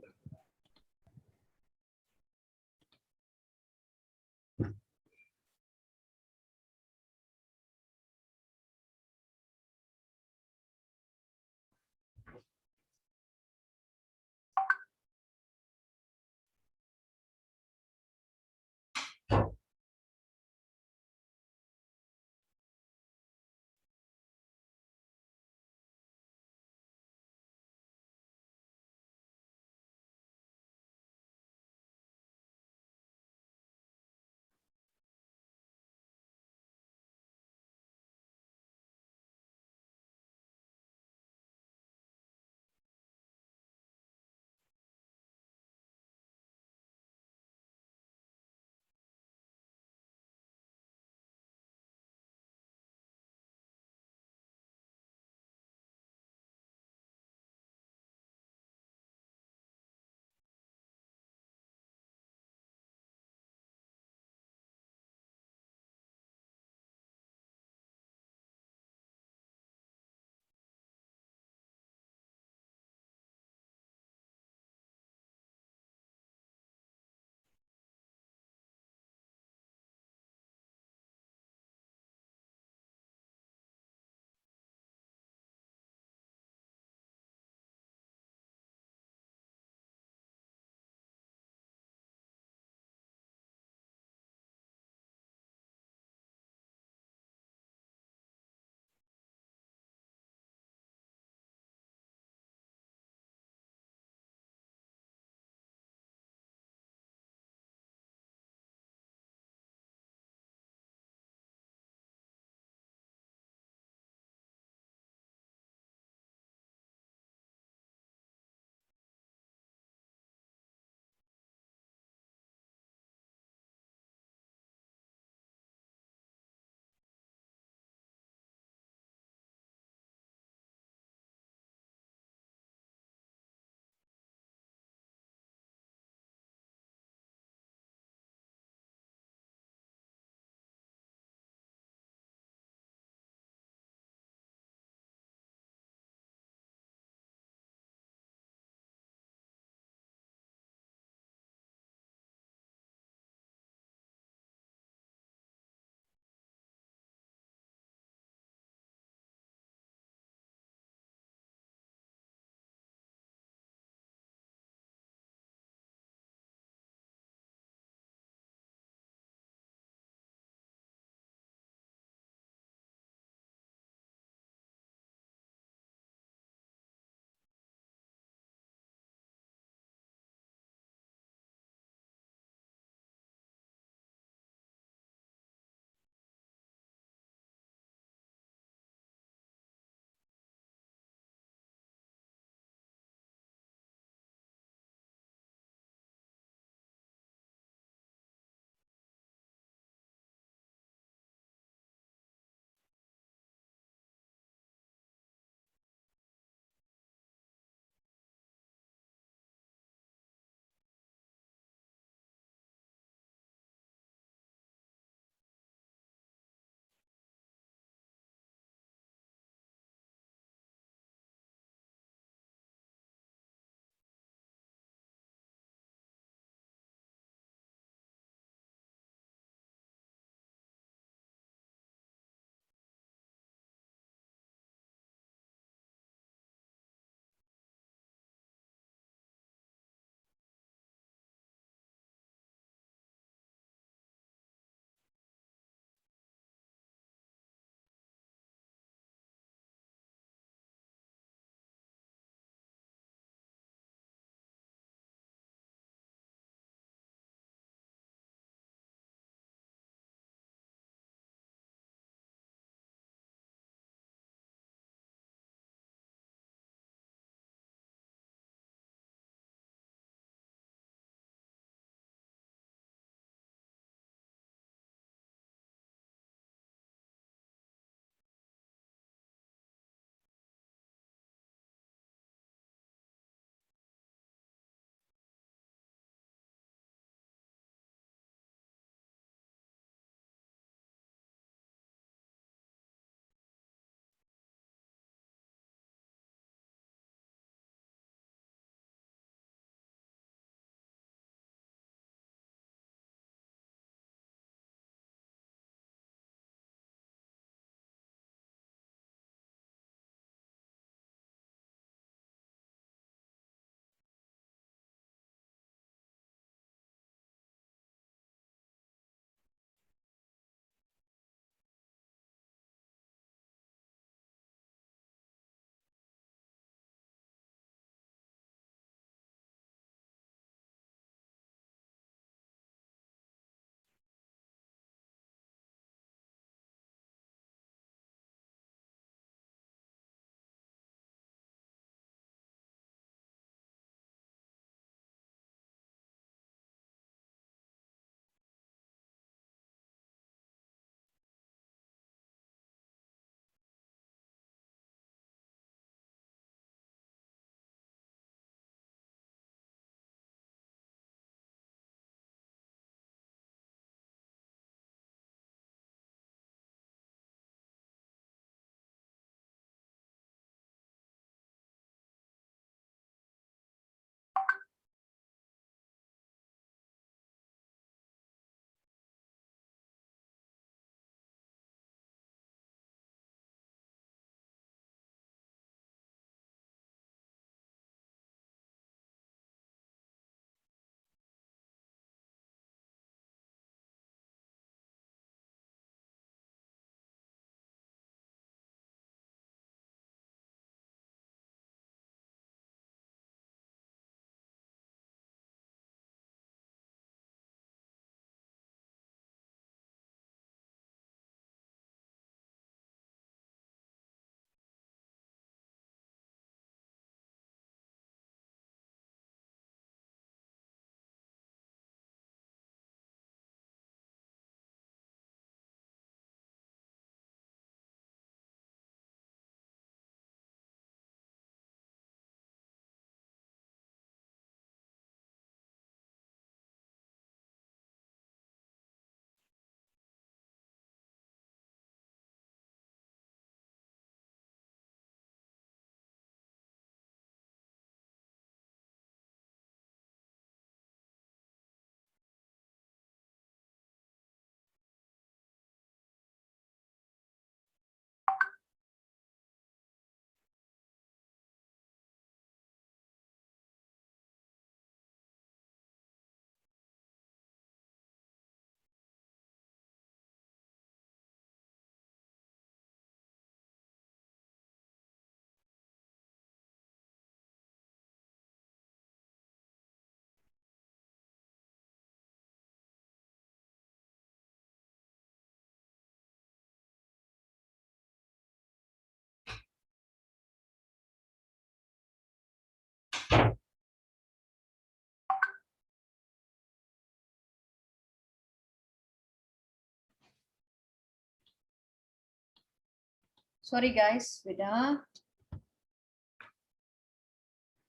Sorry guys, wait.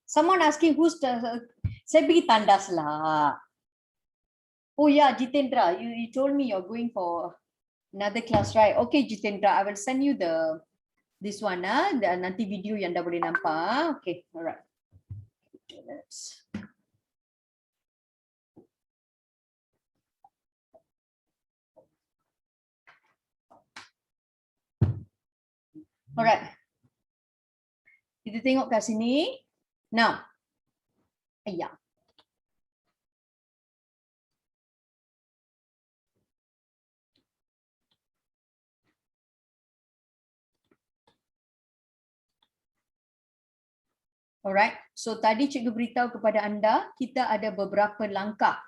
Someone asking who's saya pergi tandas lah. Oh yeah, Jitendra, you told me you're going for another class, right? Okay, Jitendra, I will send you this one, nanti video yang dah boleh nampak. Okay, alright. Alright. Kita tengok kat sini. Now. Ayah. Alright, so tadi cikgu beritahu kepada anda, kita ada beberapa langkah.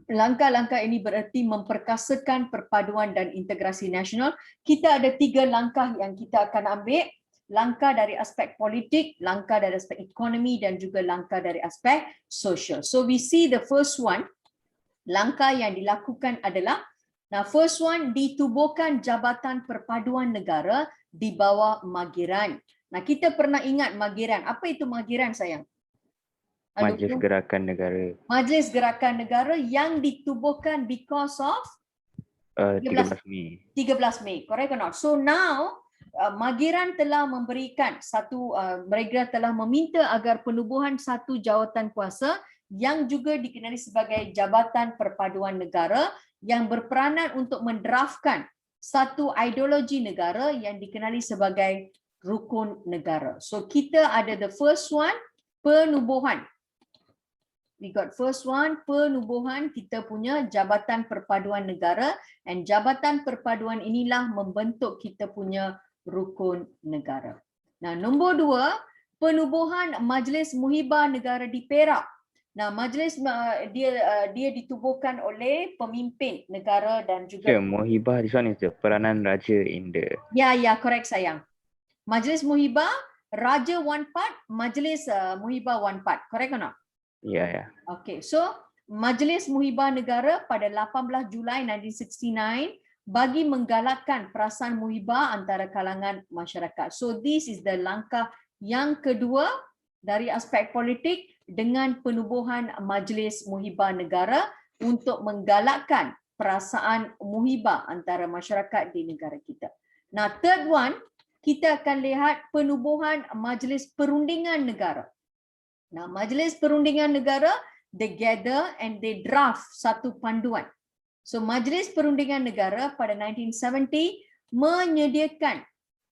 Langkah-langkah ini bererti memperkasakan perpaduan dan integrasi nasional. Kita ada 3 langkah yang kita akan ambil. Langkah dari aspek politik, langkah dari aspek ekonomi dan juga langkah dari aspek sosial. So we see the first one, langkah yang dilakukan adalah, first one, ditubuhkan Jabatan Perpaduan Negara di bawah Mageran. Kita pernah ingat Mageran. Apa itu Mageran, sayang? Majlis Gerakan Negara. Majlis Gerakan Negara yang ditubuhkan because of 13 Mei. 13 Mei, correct or not? So now Mageran telah memberikan mereka telah meminta agar penubuhan satu jawatan kuasa yang juga dikenali sebagai Jabatan Perpaduan Negara yang berperanan untuk mendraftkan satu ideologi negara yang dikenali sebagai rukun negara. So kita ada the first one, penubuhan. We got first one, penubuhan kita punya Jabatan Perpaduan Negara, and Jabatan Perpaduan inilah membentuk kita punya rukun negara. Nombor 2, penubuhan Majlis Muhibah Negara di Perak. Majlis dia ditubuhkan oleh pemimpin negara dan juga Muhibah, this one is the peranan raja in the... Ya, correct sayang. Majlis Muhibah, Raja one part, Majlis Muhibah one part. Correct or not? Ya. Okay, so Majlis Muhibah Negara pada 18 Julai 1969 bagi menggalakkan perasaan muhibah antara kalangan masyarakat. So this is the langkah yang kedua dari aspek politik dengan penubuhan Majlis Muhibah Negara untuk menggalakkan perasaan muhibah antara masyarakat di negara kita. Third one, kita akan lihat penubuhan Majlis Perundingan Negara. Majlis Perundingan Negara, they gather and they draft satu panduan. So Majlis Perundingan Negara pada 1970 menyediakan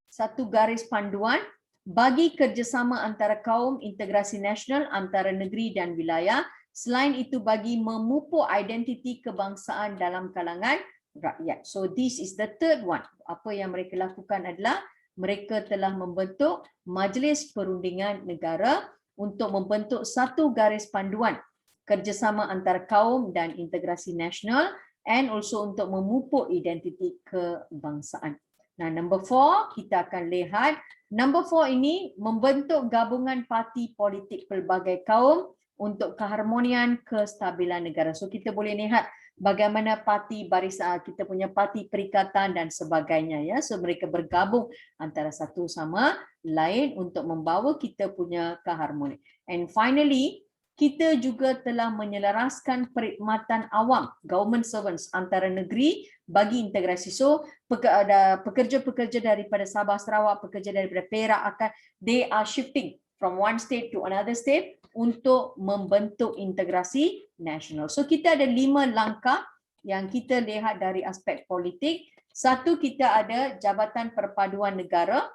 satu garis panduan bagi kerjasama antara kaum, integrasi nasional antara negeri dan wilayah. Selain itu bagi memupuk identiti kebangsaan dalam kalangan rakyat. So this is the third one. Apa yang mereka lakukan adalah mereka telah membentuk Majlis Perundingan Negara untuk membentuk satu garis panduan kerjasama antara kaum dan integrasi nasional, and also untuk memupuk identiti kebangsaan. Number 4, kita akan lihat number 4 ini membentuk gabungan parti politik pelbagai kaum untuk keharmonian kestabilan negara. So kita boleh lihat bagaimana parti barisan, kita punya parti perikatan dan sebagainya, ya. So mereka bergabung antara satu sama lain untuk membawa kita punya keharmonian. And finally, kita juga telah menyelaraskan perkhidmatan awam, government servants antara negeri bagi integrasi. So ada pekerja-pekerja daripada Sabah Sarawak, pekerja daripada Perak they are shifting from one state to another state untuk membentuk integrasi nasional. So kita ada 5 langkah yang kita lihat dari aspek politik. Satu, kita ada Jabatan Perpaduan Negara.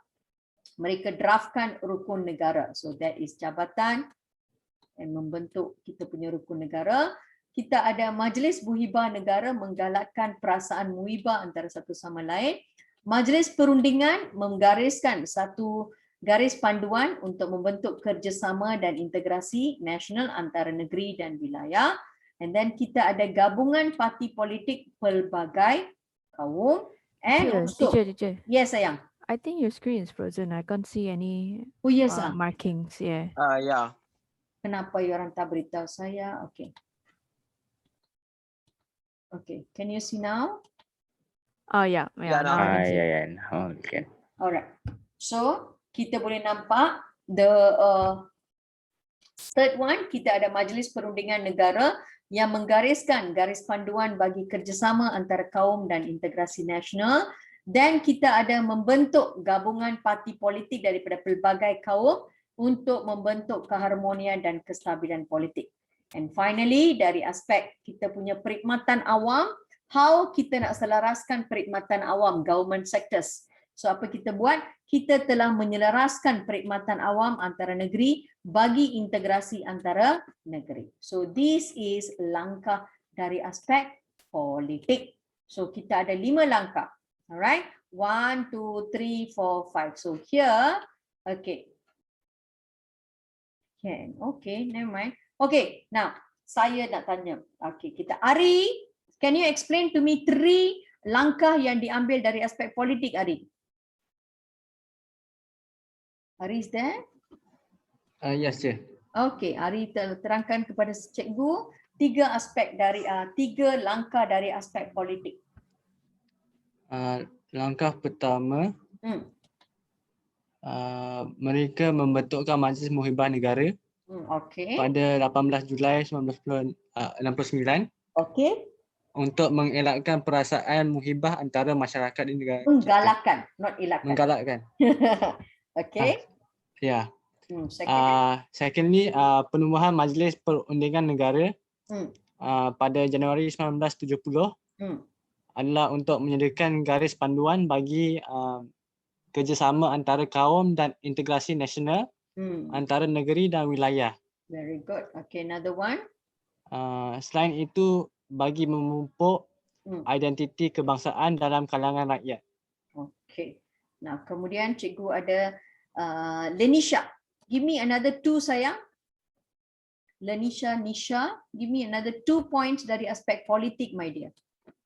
Mereka draftkan rukun negara. So that is jabatan yang membentuk kita punya rukun negara. Kita ada Majlis Muhibah Negara menggalakkan perasaan muhibah antara satu sama lain. Majlis Perundingan menggariskan satu garis panduan untuk membentuk kerjasama dan integrasi nasional antara negeri dan wilayah. And then kita ada gabungan parti politik pelbagai kaum. And also, teacher. Yes, sayang. I think your screen is frozen. I can't see any yes, markings. Yeah. Yeah. Kenapa orang tak beritahu saya? Okay. Okay, can you see now? Oh yeah. Yeah, Now I can see. Now we can. Alright. So kita boleh nampak the third one, kita ada Majlis Perundingan Negara yang menggariskan garis panduan bagi kerjasama antara kaum dan integrasi nasional. Dan kita ada membentuk gabungan parti politik daripada pelbagai kaum untuk membentuk keharmonian dan kestabilan politik. And finally, dari aspek kita punya perkhidmatan awam, how kita nak selaraskan perkhidmatan awam, government sectors. So apa kita buat? Kita telah menyelaraskan perkhidmatan awam antara negeri bagi integrasi antara negeri. So this is langkah dari aspek politik. So kita ada 5 langkah. Alright, 1, 2, 3, 4, 5. So here, okay. Okay, never mind. Okay, now saya nak tanya. Okay, kita Ari, can you explain to me 3 langkah yang diambil dari aspek politik, Ari? Ari is there? Yes, Cik. Okay, Ari terangkan kepada cikgu 3 aspek dari 3 langkah dari aspek politik. Langkah pertama, mereka membentukkan Majlis Muhibah Negara Okay. pada 18 Julai 1969 Okay. untuk mengelakkan perasaan muhibah antara masyarakat di negara. Menggalakkan, not elakkan. Menggalakkan. Okay. Ya. Secondly, Secondly, penubuhan Majlis Perundingan Negara pada Januari 1970 adalah untuk menyediakan garis panduan bagi kerjasama antara kaum dan integrasi nasional antara negeri dan wilayah. Very good. Okay, another one. Selain itu, bagi memupuk identiti kebangsaan dalam kalangan rakyat. Okay. Nah, kemudian cikgu ada Lenisha. Give me another 2 sayang. Lenisha, Nisha, give me another 2 points dari aspek politik, my dear.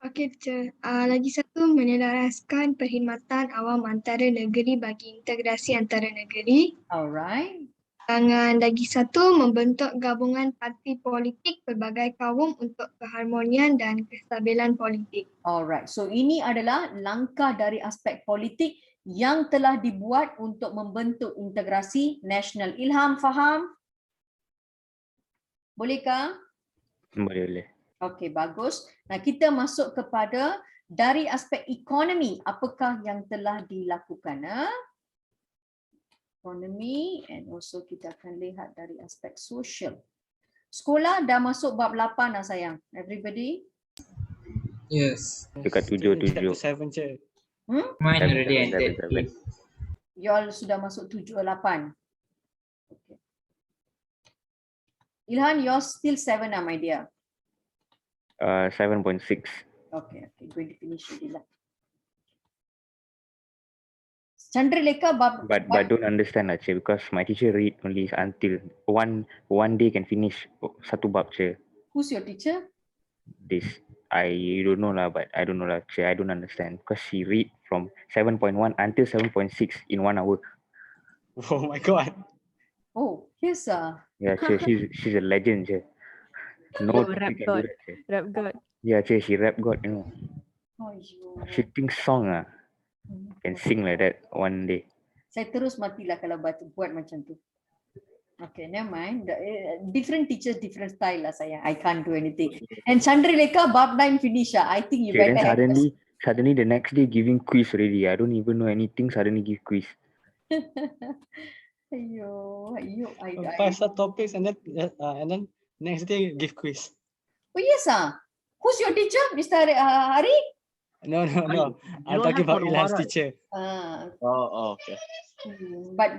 Okey, teacher. Lagi satu, menyelaraskan perkhidmatan awam antara negeri bagi integrasi antara negeri. Alright. Dan lagi satu, membentuk gabungan parti politik pelbagai kaum untuk keharmonian dan kestabilan politik. Alright. So ini adalah langkah dari aspek politik yang telah dibuat untuk membentuk integrasi nasional. Ilham, faham? Bolehkah? Boleh. Okey, bagus. Nah, kita masuk kepada dari aspek ekonomi, apakah yang telah dilakukan? Ekonomi, and also kita akan lihat dari aspek sosial. Sekolah dah masuk bab 8 dah sayang. Everybody? Yes. Dekat 7. Chapter 7, Cik. Mine already ended. You all sudah masuk 7 or 8. Okay. Ilhan, you're still 7 my dear. 7.6. Okay, going to finish it lah. Chandrelekha, But don't understand lah, Cik, because my teacher read only until one day can finish 1 bab, Cik. Who's your teacher? This I don't know lah, but I don't know lah, Cik. I don't understand because she read from 7.1 until 7.6 in 1 hour. Oh my God. Oh, yes. Yeah, Cik, she's a legend, Cik. No, Rap she can do God. that, Cik. Rap God. Yeah, Cik, she rap God, you know. She thinks song can sing like that one day. Saya terus matilah kalau buat macam tu. Okay, never mind. Different teachers, different style lah sayang. I can't do anything. And Chandrelekha, bab 9 finish. I think you Okay, better. then suddenly the next day giving quiz already. I don't even know anything. Suddenly give quiz. Ayo. 5 topics and then next day give quiz. Oh yes Who's your teacher, Mr. Hari? No. I'm talking about Ilhan's teacher. Okay. But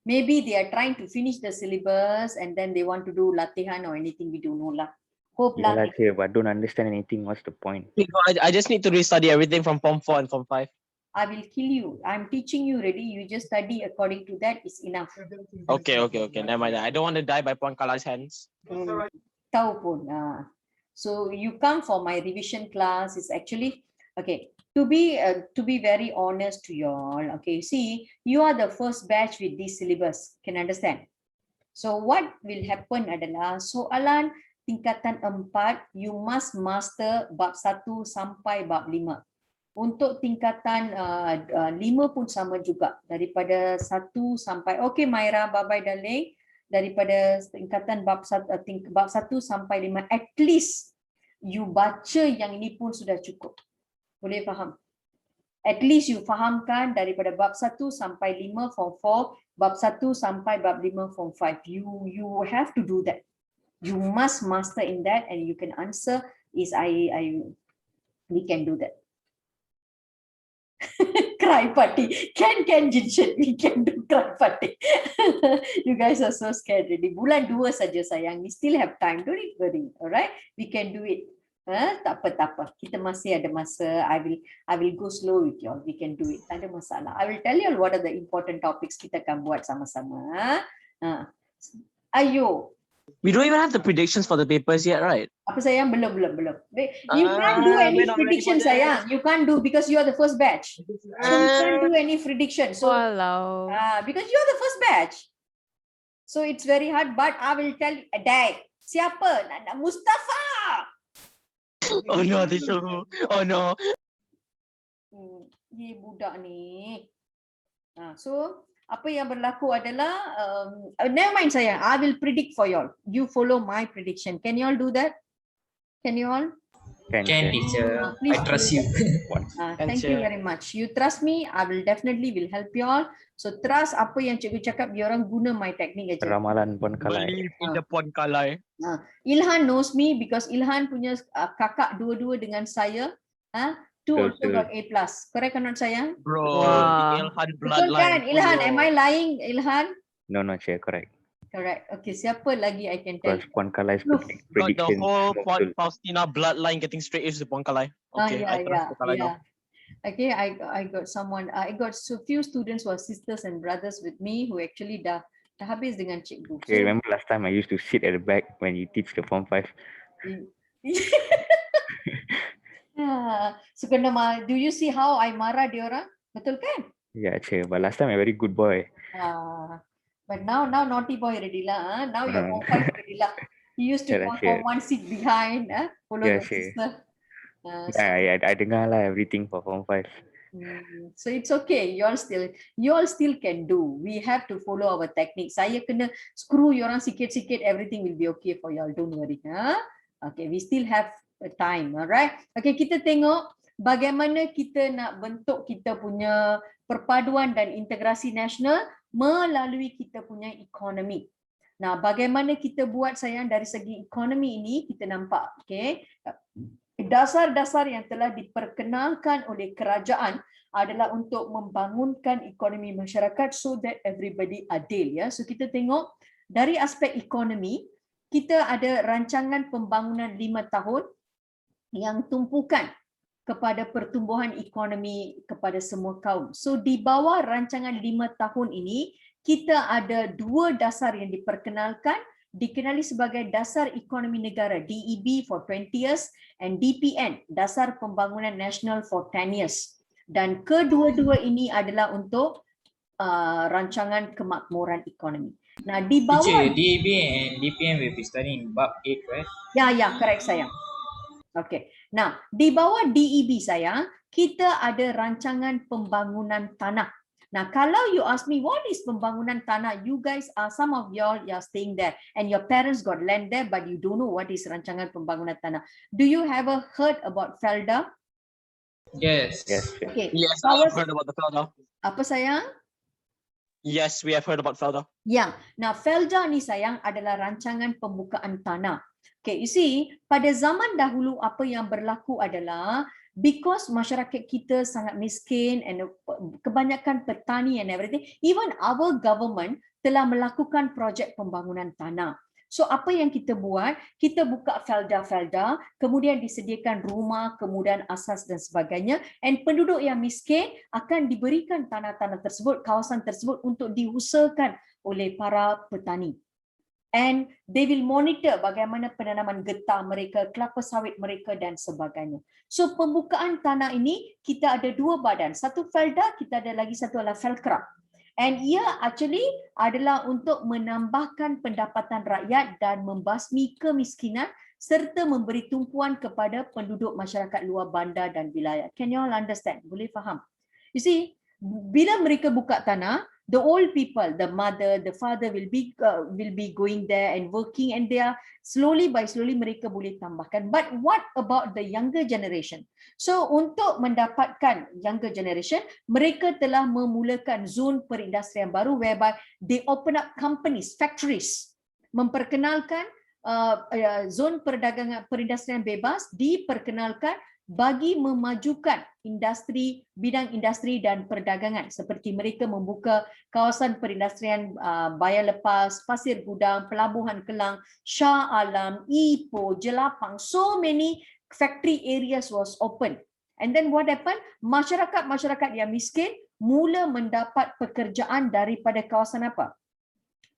maybe they are trying to finish the syllabus and then they want to do latihan or anything. We don't know lah. Hope Yeah, lah. lah, Cik, but don't understand anything. What's the point? I just need to restudy everything from Form 4 and Form 5. I will kill you. I'm teaching you already. You just study according to that. Is enough. Okay. Never mind. I don't want to die by Puan Kala's hands. Tahu pun. So you come for my revision class. Is actually okay. To be very honest to you all. Okay, see, you are the first batch with this syllabus. Can understand? So what will happen adalah soalan tingkatan 4, you must master bab 1 sampai bab 5. Untuk tingkatan 5 pun sama juga. Daripada 1 sampai, okay Myra, bye-bye darling. Daripada tingkatan bab 1 sampai 5, at least you baca yang ini pun sudah cukup. Boleh faham? At least you fahamkan daripada bab 1 sampai 5 form 4, bab 1 sampai bab 5 form 5. You have to do that. You must master in that, and you can answer is we can do that. Cry party. Can Jinshin, we can do cry party. You guys are so scared already. Bulan 2 saja sayang. We still have time. Don't worry. Alright? We can do it. Tak apa. Kita masih ada masa. I will go slow with you all. We can do it. Tak ada masalah. I will tell you all what are the important topics kita akan buat sama-sama. Ayo. We don't even have the predictions for the papers yet, right? Apa sayang? Belum. You can't do any prediction sayang. You can't do because you are the first batch. So you can't do any prediction. So because you are the first batch. So it's very hard. But I will tell you. Dad, siapa? Mustafa. Oh no, this show. Oh no. Ni budak ni. So apa yang berlaku adalah never mind sayang, I will predict for y'all. You follow my prediction. Can you all do that? Can you all? Can teacher. I trust you. Thank you very much. You trust me, I will definitely will help you all. So trust apa yang cikgu cakap, dia orang guna my technique aja. Ramalan Puan Kalai. Believe in the Puan Kalai. Ilhan knows me because Ilhan punya kakak dua-dua dengan saya. 2 also got A+. Correct or not sayang? Bro, Ilhan Betul bloodline. kan? Ilhan, am I lying Ilhan? No, Chair, correct. Correct. Okay, siapa lagi I can tell? Because Puan Kalai's Got prediction. the whole Puan Faustina bloodline getting straight into Puan Kalai. Okay, I trust Puan Kalai now. Okay, I got someone. I got so few students who are sisters and brothers with me who actually dah habis dengan cikgu. Okay, remember last time I used to sit at the back when you teach the form 5. So do you see how I marah dia orang? Betul kan? Yeah, Chair. But last time I very good boy. But now naughty boy already lah. Now you're form 5 already lah. He used to form 1 seat behind. Follow the sister. I dengar lah everything for form 5. So it's okay. You all still can do. We have to follow our technique. Saya kena screw you orang sikit-sikit. Everything will be okay for you all. Don't worry. Okay, we still have time. Alright. Okay, kita tengok bagaimana kita nak bentuk kita punya perpaduan dan integrasi nasional melalui kita punya ekonomi. Nah, bagaimana kita buat sayang dari segi ekonomi ini kita nampak, okay? Dasar-dasar yang telah diperkenalkan oleh kerajaan adalah untuk membangunkan ekonomi masyarakat so that everybody adil, ya. So kita tengok dari aspek ekonomi, kita ada rancangan pembangunan 5 tahun yang tumpukan kepada pertumbuhan ekonomi kepada semua kaum. So di bawah rancangan 5 tahun ini, kita ada 2 dasar yang diperkenalkan, dikenali sebagai Dasar Ekonomi Negara DEB for 20 years and DPN, Dasar Pembangunan Nasional for 10 years. Dan kedua-dua ini adalah untuk rancangan kemakmuran ekonomi. Nah, di bawah DEB and DPN will be studying bab 8, right? Ya, correct sayang. Okay. Nah, di bawah DEB sayang, kita ada rancangan pembangunan tanah. Nah, kalau you ask me what is pembangunan tanah, you guys are, some of y'all are staying there and your parents got land there, but you don't know what is rancangan pembangunan tanah. Do you ever heard about FELDA? Yes. Okay. Yes, I have heard about the FELDA. Apa sayang? Yes, we have heard about FELDA. Ya. Nah, FELDA ni sayang adalah rancangan pembukaan tanah. Okay, you see, pada zaman dahulu apa yang berlaku adalah because masyarakat kita sangat miskin and kebanyakan petani and everything, even our government telah melakukan projek pembangunan tanah. So apa yang kita buat, kita buka FELDA, kemudian disediakan rumah, kemudian asas dan sebagainya, and penduduk yang miskin akan diberikan tanah-tanah tersebut, kawasan tersebut untuk diusahakan oleh para petani. And they will monitor bagaimana penanaman getah mereka, kelapa sawit mereka dan sebagainya. So pembukaan tanah ini kita ada 2 badan. Satu FELDA, kita ada lagi satu adalah FELCRA. And ia actually adalah untuk menambahkan pendapatan rakyat dan membasmi kemiskinan serta memberi tumpuan kepada penduduk masyarakat luar bandar dan wilayah. Can you all understand? Boleh faham? You see, bila mereka buka tanah, the old people, the mother, the father will be going there and working, and they are slowly mereka boleh tambahkan. But what about the younger generation? So untuk mendapatkan younger generation, mereka telah memulakan zon perindustrian baru whereby they open up companies, factories, memperkenalkan zon perdagangan perindustrian bebas diperkenalkan bagi memajukan industri, bidang industri dan perdagangan, seperti mereka membuka kawasan perindustrian Bayar Lepas, Pasir Gudang, Pelabuhan Kelang, Shah Alam, Ipoh, Jelapang. So many factory areas was open. And then what happened? Masyarakat yang miskin mula mendapat pekerjaan daripada kawasan apa?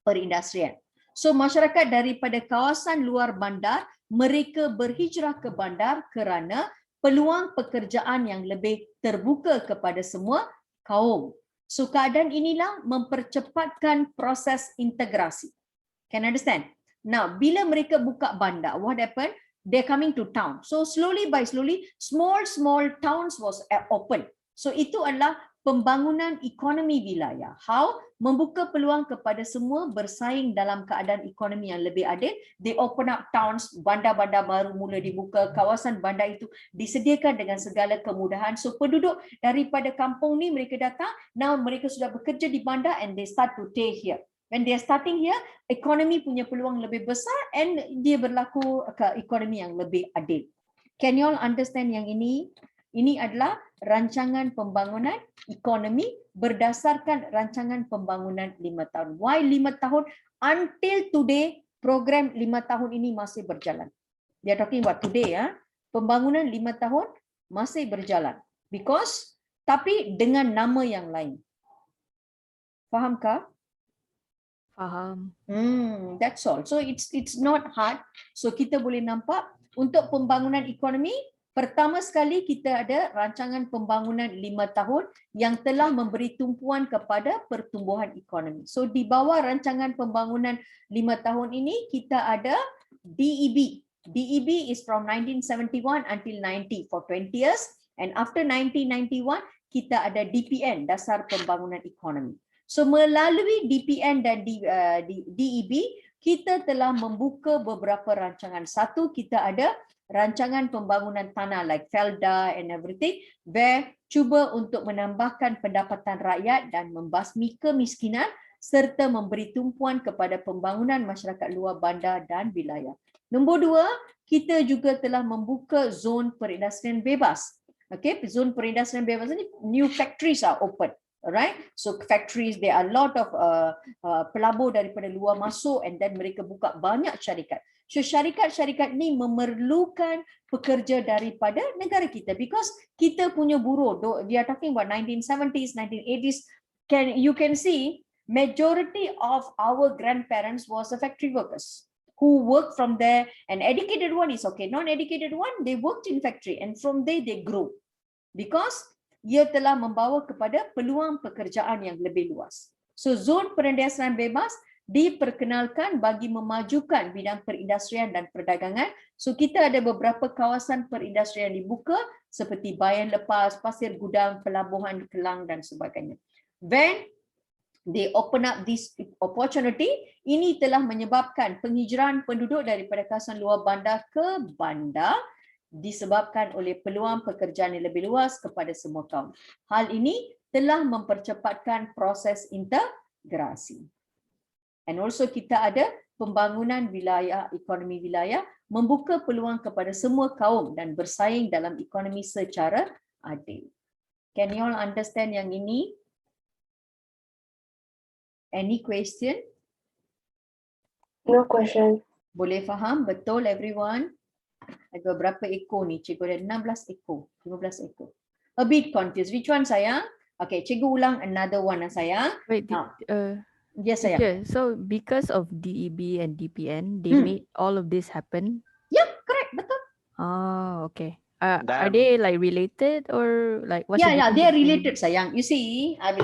Perindustrian. So masyarakat daripada kawasan luar bandar, mereka berhijrah ke bandar kerana peluang pekerjaan yang lebih terbuka kepada semua kaum. So keadaan inilah mempercepatkan proses integrasi. Can understand? Now, bila mereka buka bandar, what happened? They're coming to town. So slowly by slowly, small towns was open. So itu adalah pembangunan ekonomi wilayah. How? Membuka peluang kepada semua bersaing dalam keadaan ekonomi yang lebih adil. They open up towns, bandar-bandar baru mula dibuka, kawasan bandar itu disediakan dengan segala kemudahan. So penduduk daripada kampung ni mereka datang, now mereka sudah bekerja di bandar and they start to stay here. When they are starting here, ekonomi punya peluang lebih besar and dia berlaku ke ekonomi yang lebih adil. Can you all understand yang ini? Ini adalah rancangan pembangunan ekonomi berdasarkan rancangan pembangunan 5 tahun. Why 5 tahun? Until today, program 5 tahun ini masih berjalan. They are talking about today, ya. Pembangunan 5 tahun masih berjalan. Because, tapi dengan nama yang lain. Fahamkah? Faham. That's all. So it's not hard. So kita boleh nampak untuk pembangunan ekonomi, pertama sekali kita ada rancangan pembangunan 5 tahun yang telah memberi tumpuan kepada pertumbuhan ekonomi. So di bawah rancangan pembangunan 5 tahun ini kita ada DEB. DEB is from 1971 until 90 for 20 years, and after 1991 kita ada DPN, Dasar Pembangunan Ekonomi. So melalui DPN dan DEB kita telah membuka beberapa rancangan. Satu, kita ada rancangan pembangunan tanah like Felda and everything, where cuba untuk menambahkan pendapatan rakyat dan membasmi kemiskinan serta memberi tumpuan kepada pembangunan masyarakat luar bandar dan wilayah. Nombor 2, kita juga telah membuka zon perindustrian bebas. Okay, zon perindustrian bebas ini new factories are open. Alright, so factories, there are a lot of pelabur daripada luar masuk, and then mereka buka banyak syarikat. So syarikat-syarikat ni memerlukan pekerja daripada negara kita, because kita punya buruh, we are talking about 1970s, 1980s, you can see majority of our grandparents was the factory workers who work from there. An educated one is okay, non-educated one, they worked in factory, and from there they grew, because ia telah membawa kepada peluang pekerjaan yang lebih luas. So zon perindustrian bebas diperkenalkan bagi memajukan bidang perindustrian dan perdagangan. So kita ada beberapa kawasan perindustrian dibuka seperti Bayan Lepas, Pasir Gudang, Pelabuhan Kelang dan sebagainya. When they open up this opportunity, ini telah menyebabkan penghijrahan penduduk daripada kawasan luar bandar ke bandar, disebabkan oleh peluang pekerjaan yang lebih luas kepada semua kaum. Hal ini telah mempercepatkan proses integrasi. And also kita ada pembangunan wilayah, ekonomi wilayah, membuka peluang kepada semua kaum dan bersaing dalam ekonomi secara adil. Can you all understand yang ini? Any question? No question. Boleh faham? Betul everyone? Ada berapa ekor ni? Cikgu ada 16 ekor, 15 ekor. A bit confused. Which one sayang? Okay, cikgu ulang another one sayang. Wait, yes sayang. Teacher, so because of DEB and DPN, they made all of this happen? Yeah, correct, betul. Oh, okay. Are Damn. they like related or like what's Yeah, the yeah, difference they are between- related sayang. You see, I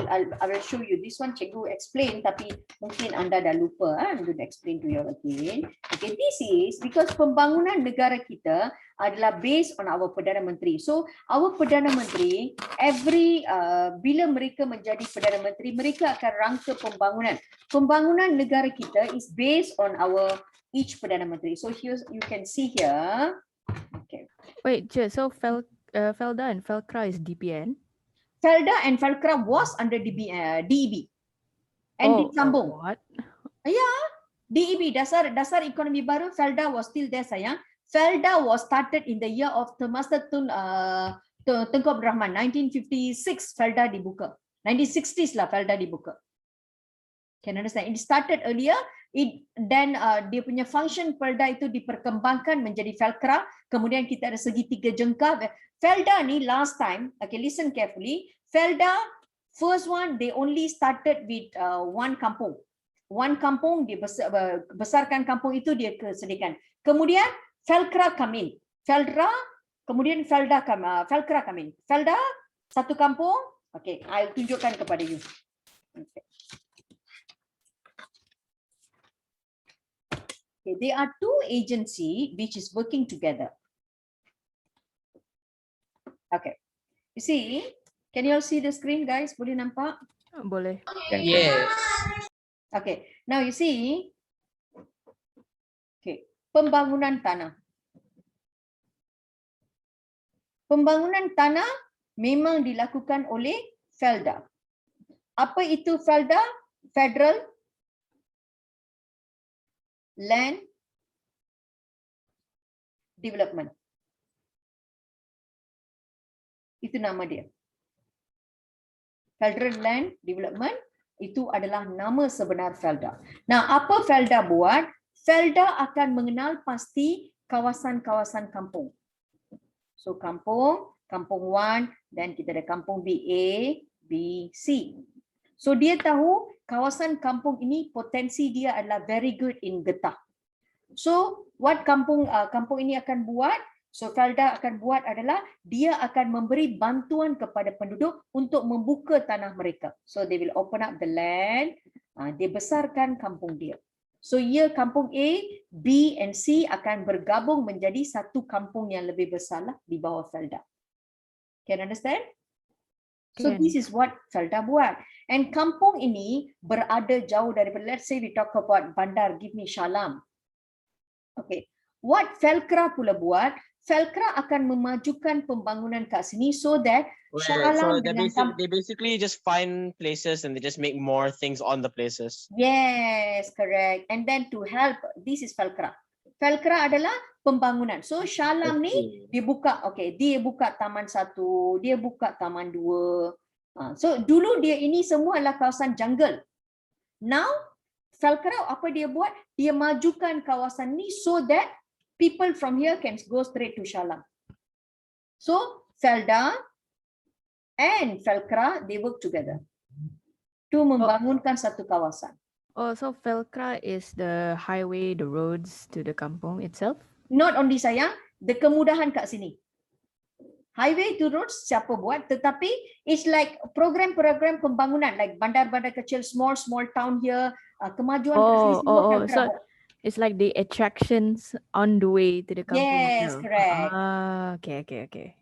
will show you. This one cikgu explain, tapi mungkin anda dah lupa. I'm going to explain to you again. Okay, this is because pembangunan negara kita adalah based on our Perdana Menteri. So our Perdana Menteri, bila mereka menjadi Perdana Menteri, mereka akan rangka pembangunan. Pembangunan negara kita is based on our each Perdana Menteri. So here you can see here. Okay. Wait, so Felda and Felcra is DPN? Felda and Felcra was under DEB and disambung. What? Yeah, DEB Dasar Ekonomi Baru. Felda was still there sayang. Felda was started in the year of Master Tengku Abdul Rahman 1956. Felda dibuka. 1960s lah Felda dibuka. Can understand? It started earlier. Then dia punya function Felda itu diperkembangkan menjadi Felcra. Kemudian kita ada segitiga jengkal. Felda ni last time, okay, listen carefully. Felda first one they only started with one kampung. One kampung dia besarkan kampung itu dia kesediakan. Kemudian Felcra come in. Kemudian Felcra come in. Felda satu kampung. Okay, I'll tunjukkan kepada you. Okay. There are two agencies which is working together. Okay, you see, can you all see the screen, guys? Boleh nampak? Boleh. Yes. Okay, now you see, okay, pembangunan tanah. Pembangunan tanah memang dilakukan oleh Felda. Apa itu Felda? Federal Land Development. Itu nama dia. Federal Land Development itu adalah nama sebenar Felda. Nah, apa Felda buat? Felda akan mengenal pasti kawasan-kawasan kampung. So kampung 1, dan kita ada kampung B, A, B, C. So dia tahu kawasan kampung ini potensi dia adalah very good in getah. So what kampung ini akan buat? So Felda akan buat adalah dia akan memberi bantuan kepada penduduk untuk membuka tanah mereka. So they will open up the land. Dia besarkan kampung dia. So kampung A, B and C akan bergabung menjadi satu kampung yang lebih besar lah di bawah Felda. Can understand? So this is what Felda buat. And kampung ini berada jauh daripada, let's say we talk about Bandar, give me Shalam. Okay. What Felcra pula buat, Felcra akan memajukan pembangunan kat sini so that So they basically just find places and they just make more things on the places. Yes, correct. And then to help, this is Felcra. Felcra adalah pembangunan. So Shalam ni dia buka, okay, dia buka taman 1, dia buka taman 2. So dulu dia ini semua adalah kawasan jungle. Now Felcra apa dia buat? Dia majukan kawasan ni so that people from here can go straight to Shalam. So Felda and Felcra they work together to membangunkan satu kawasan. Oh, so Felcra is the highway, the roads to the kampung itself? Not only sayang, the kemudahan kat sini. Highway to roads siapa buat, tetapi it's like program-program pembangunan like bandar-bandar kecil, small town here, kemajuan kat sini semua Felcra so buat. it's like the attractions on the way to the kampung. Yes, correct. Okay.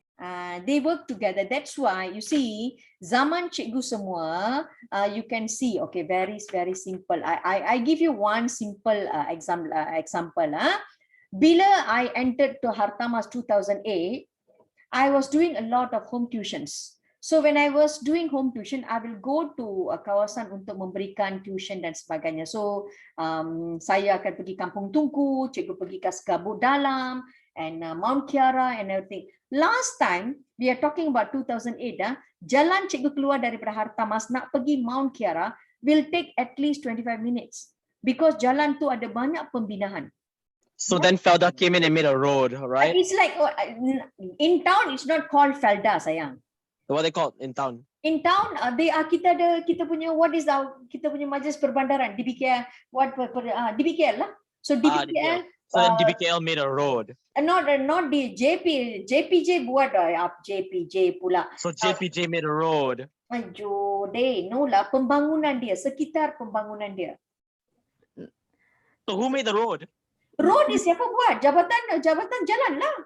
They work together. That's why you see zaman cikgu semua, you can see, okay, very simple. I give you one simple example. Bila I entered to Hartamas 2008, I was doing a lot of home tuitions. So when I was doing home tuition, I will go to kawasan untuk memberikan tuition dan sebagainya. So saya akan pergi Kampung Tungku, cikgu pergi ke Segabut Dalam, and Mount Kiara and everything. Last time, we are talking about 2008, jalan cikgu keluar daripada Hartamas nak pergi Mount Kiara will take at least 25 minutes because jalan tu ada banyak pembinaan. So then Felda came in and made a road, right? It's like, in town, it's not called Felda, sayang. What they call in town? In town, kita punya kita punya majlis perbandaran, DBKL, DBKL lah. So DBKL, So then DBKL made a road. Not the JPJ buat JPJ pula. So JPJ made a road. Ajo, no lah, pembangunan dia, sekitar pembangunan dia. So who made the road? Road ni siapa buat? Jabatan jalan lah.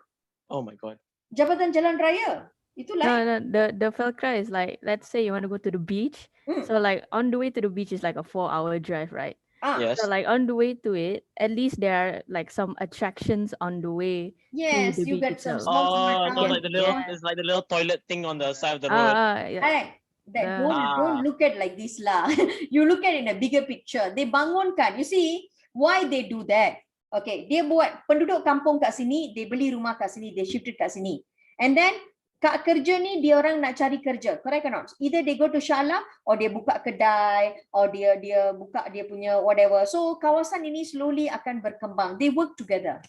Oh my god. Jabatan Jalan Raya. Itulah. No, the Felcra is like, let's say you want to go to the beach. So like on the way to the beach is like a 4-hour drive, right? Yes. So like on the way to it, at least there are like some attractions on the way. Yes, to the you beach get some itself. small So like the little, it's like the little toilet thing on the side of the road. Yeah. Don't look at like this lah. You look at in a bigger picture. They bangunkan. You see why they do that? Okay, dia buat penduduk kampung kat sini, they beli rumah kat sini, they shifted kat sini. And then kat kerja ni dia orang nak cari kerja, correct or not? Either they go to Shah Alam or dia buka kedai or dia buka dia punya whatever. So kawasan ini slowly akan berkembang. They work together.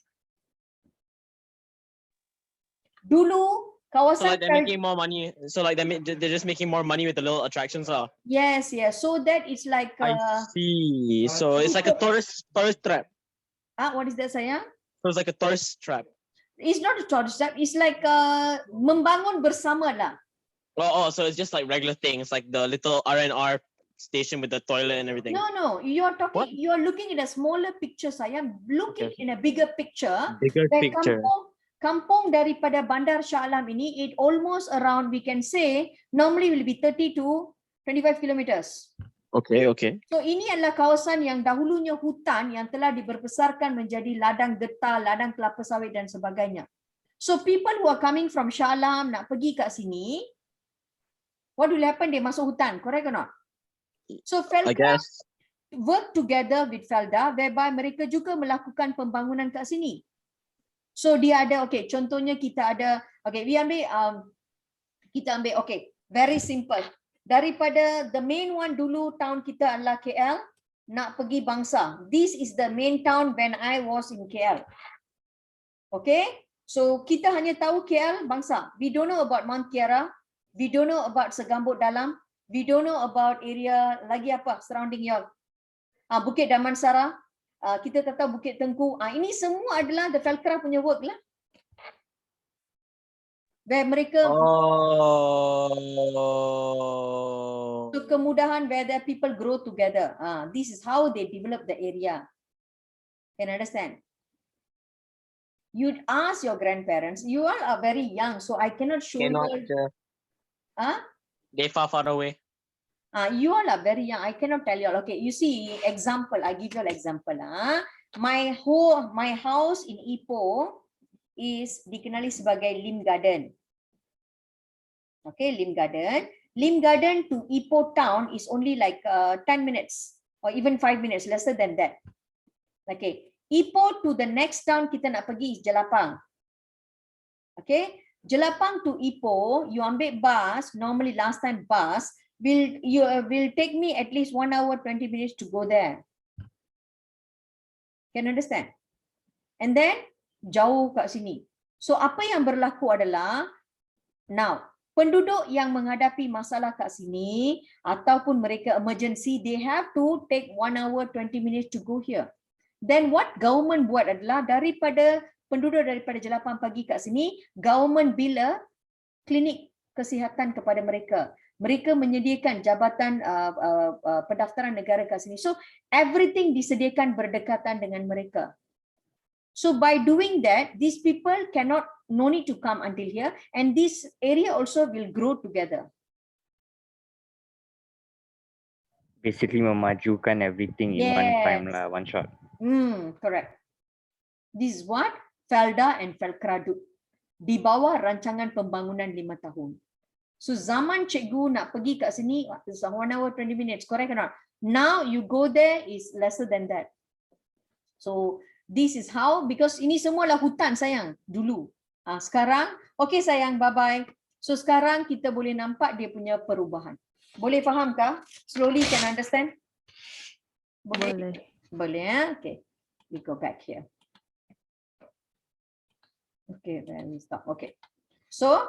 Dulu kawasan So like they're making more money. So like they're just making more money with the little attractions, huh? Yes. So that is like I see. So it's like a tourist trap. What is that, sayang? So it's like a tourist trap. It's not a tourist trap. It's like membangun bersama lah. Oh, so it's just like regular things, like the little R&R station with the toilet and everything. No. You're talking. What? You're looking at a smaller picture, sayang. Looking in a bigger picture. Bigger picture. Kampung daripada Bandar Shah Alam ini, it almost around, we can say, normally will be 30 to 25 kilometers. Okay. So ini adalah kawasan yang dahulunya hutan yang telah diberbesarkan menjadi ladang getah, ladang kelapa sawit dan sebagainya. So people who are coming from Shah Alam nak pergi kat sini, what will happen? Dia masuk hutan, correct or not? So Felda work together with Felda whereby mereka juga melakukan pembangunan kat sini. So dia ada, okay, contohnya kita ada, okay, kita ambil, okay, very simple. Daripada the main one dulu town kita adalah KL, nak pergi Bangsa. This is the main town when I was in KL. Okay, so kita hanya tahu KL, Bangsa. We don't know about Mount Kiara. We don't know about Segambut Dalam. We don't know about area lagi apa surrounding y'all. Bukit Damansara. Kita tak tahu Bukit Tengku. Ini semua adalah the Felcra punya work lah. Where mereka so kemudahan where the people grow together. This is how they develop the area. Can understand? You'd ask your grandparents. You all are very young, so I cannot show you. They far away. You all are very young. I cannot tell you all. Okay, you see, example. I give you an example. My house in Ipoh is dikenali sebagai Lim Garden. Okay, Lim Garden. Lim Garden to Ipoh town is only like 10 minutes or even 5 minutes, lesser than that. Okay, Ipoh to the next town kita nak pergi is Jelapang. Okay, Jelapang to Ipoh, you ambil bus. Normally last time bus will take me at least 1 hour 20 minutes to go there. Can understand? And then jauh kat sini. So apa yang berlaku adalah now penduduk yang menghadapi masalah kat sini ataupun mereka emergency, they have to take 1 hour 20 minutes to go here. Then what government buat adalah daripada penduduk daripada Jelapang pagi kat sini, government bila klinik kesihatan kepada mereka. Mereka menyediakan jabatan pendaftaran negara kat sini. So everything disediakan berdekatan dengan mereka. So by doing that, these people no need to come until here, and this area also will grow together. Basically memajukan everything in one time lah, one shot. Correct. This is what Felda and Felcra do. Di bawah rancangan pembangunan 5 tahun. So zaman cikgu nak pergi kat sini, 1 hour 20 minutes, correct or not? Now you go there is lesser than that. So this is how, because ini semualah hutan sayang dulu. Sekarang, okay sayang, bye-bye. So sekarang kita boleh nampak dia punya perubahan. Boleh faham kah? Slowly can understand? Boleh. Boleh, okay. We go back here. Okay, then we stop. Okay. So,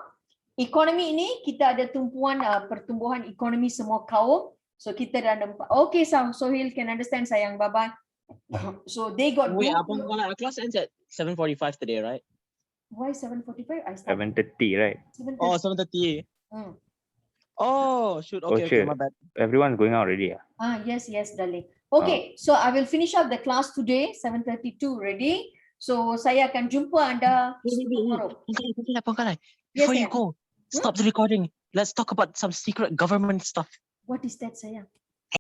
ekonomi ini kita ada tumpuan pertumbuhan ekonomi semua kaum. So kita dah nampak. Okay, Sohail can understand sayang, bye-bye. So they got Wait, group. our class ends at 7:45 today, right? Why 7:45? I start 7:30, right? 7:30. Oh, 7:30. Mm. Oh, shoot. Oh, Okay, okay, sure. my bad. Everyone's going out already. Yes, darling. Okay, so I will finish up the class today, 7:32 ready. So saya akan jumpa anda tomorrow. Before Yes, you sayang. go, stop the recording. Let's talk about some secret government stuff. What is that, sayang?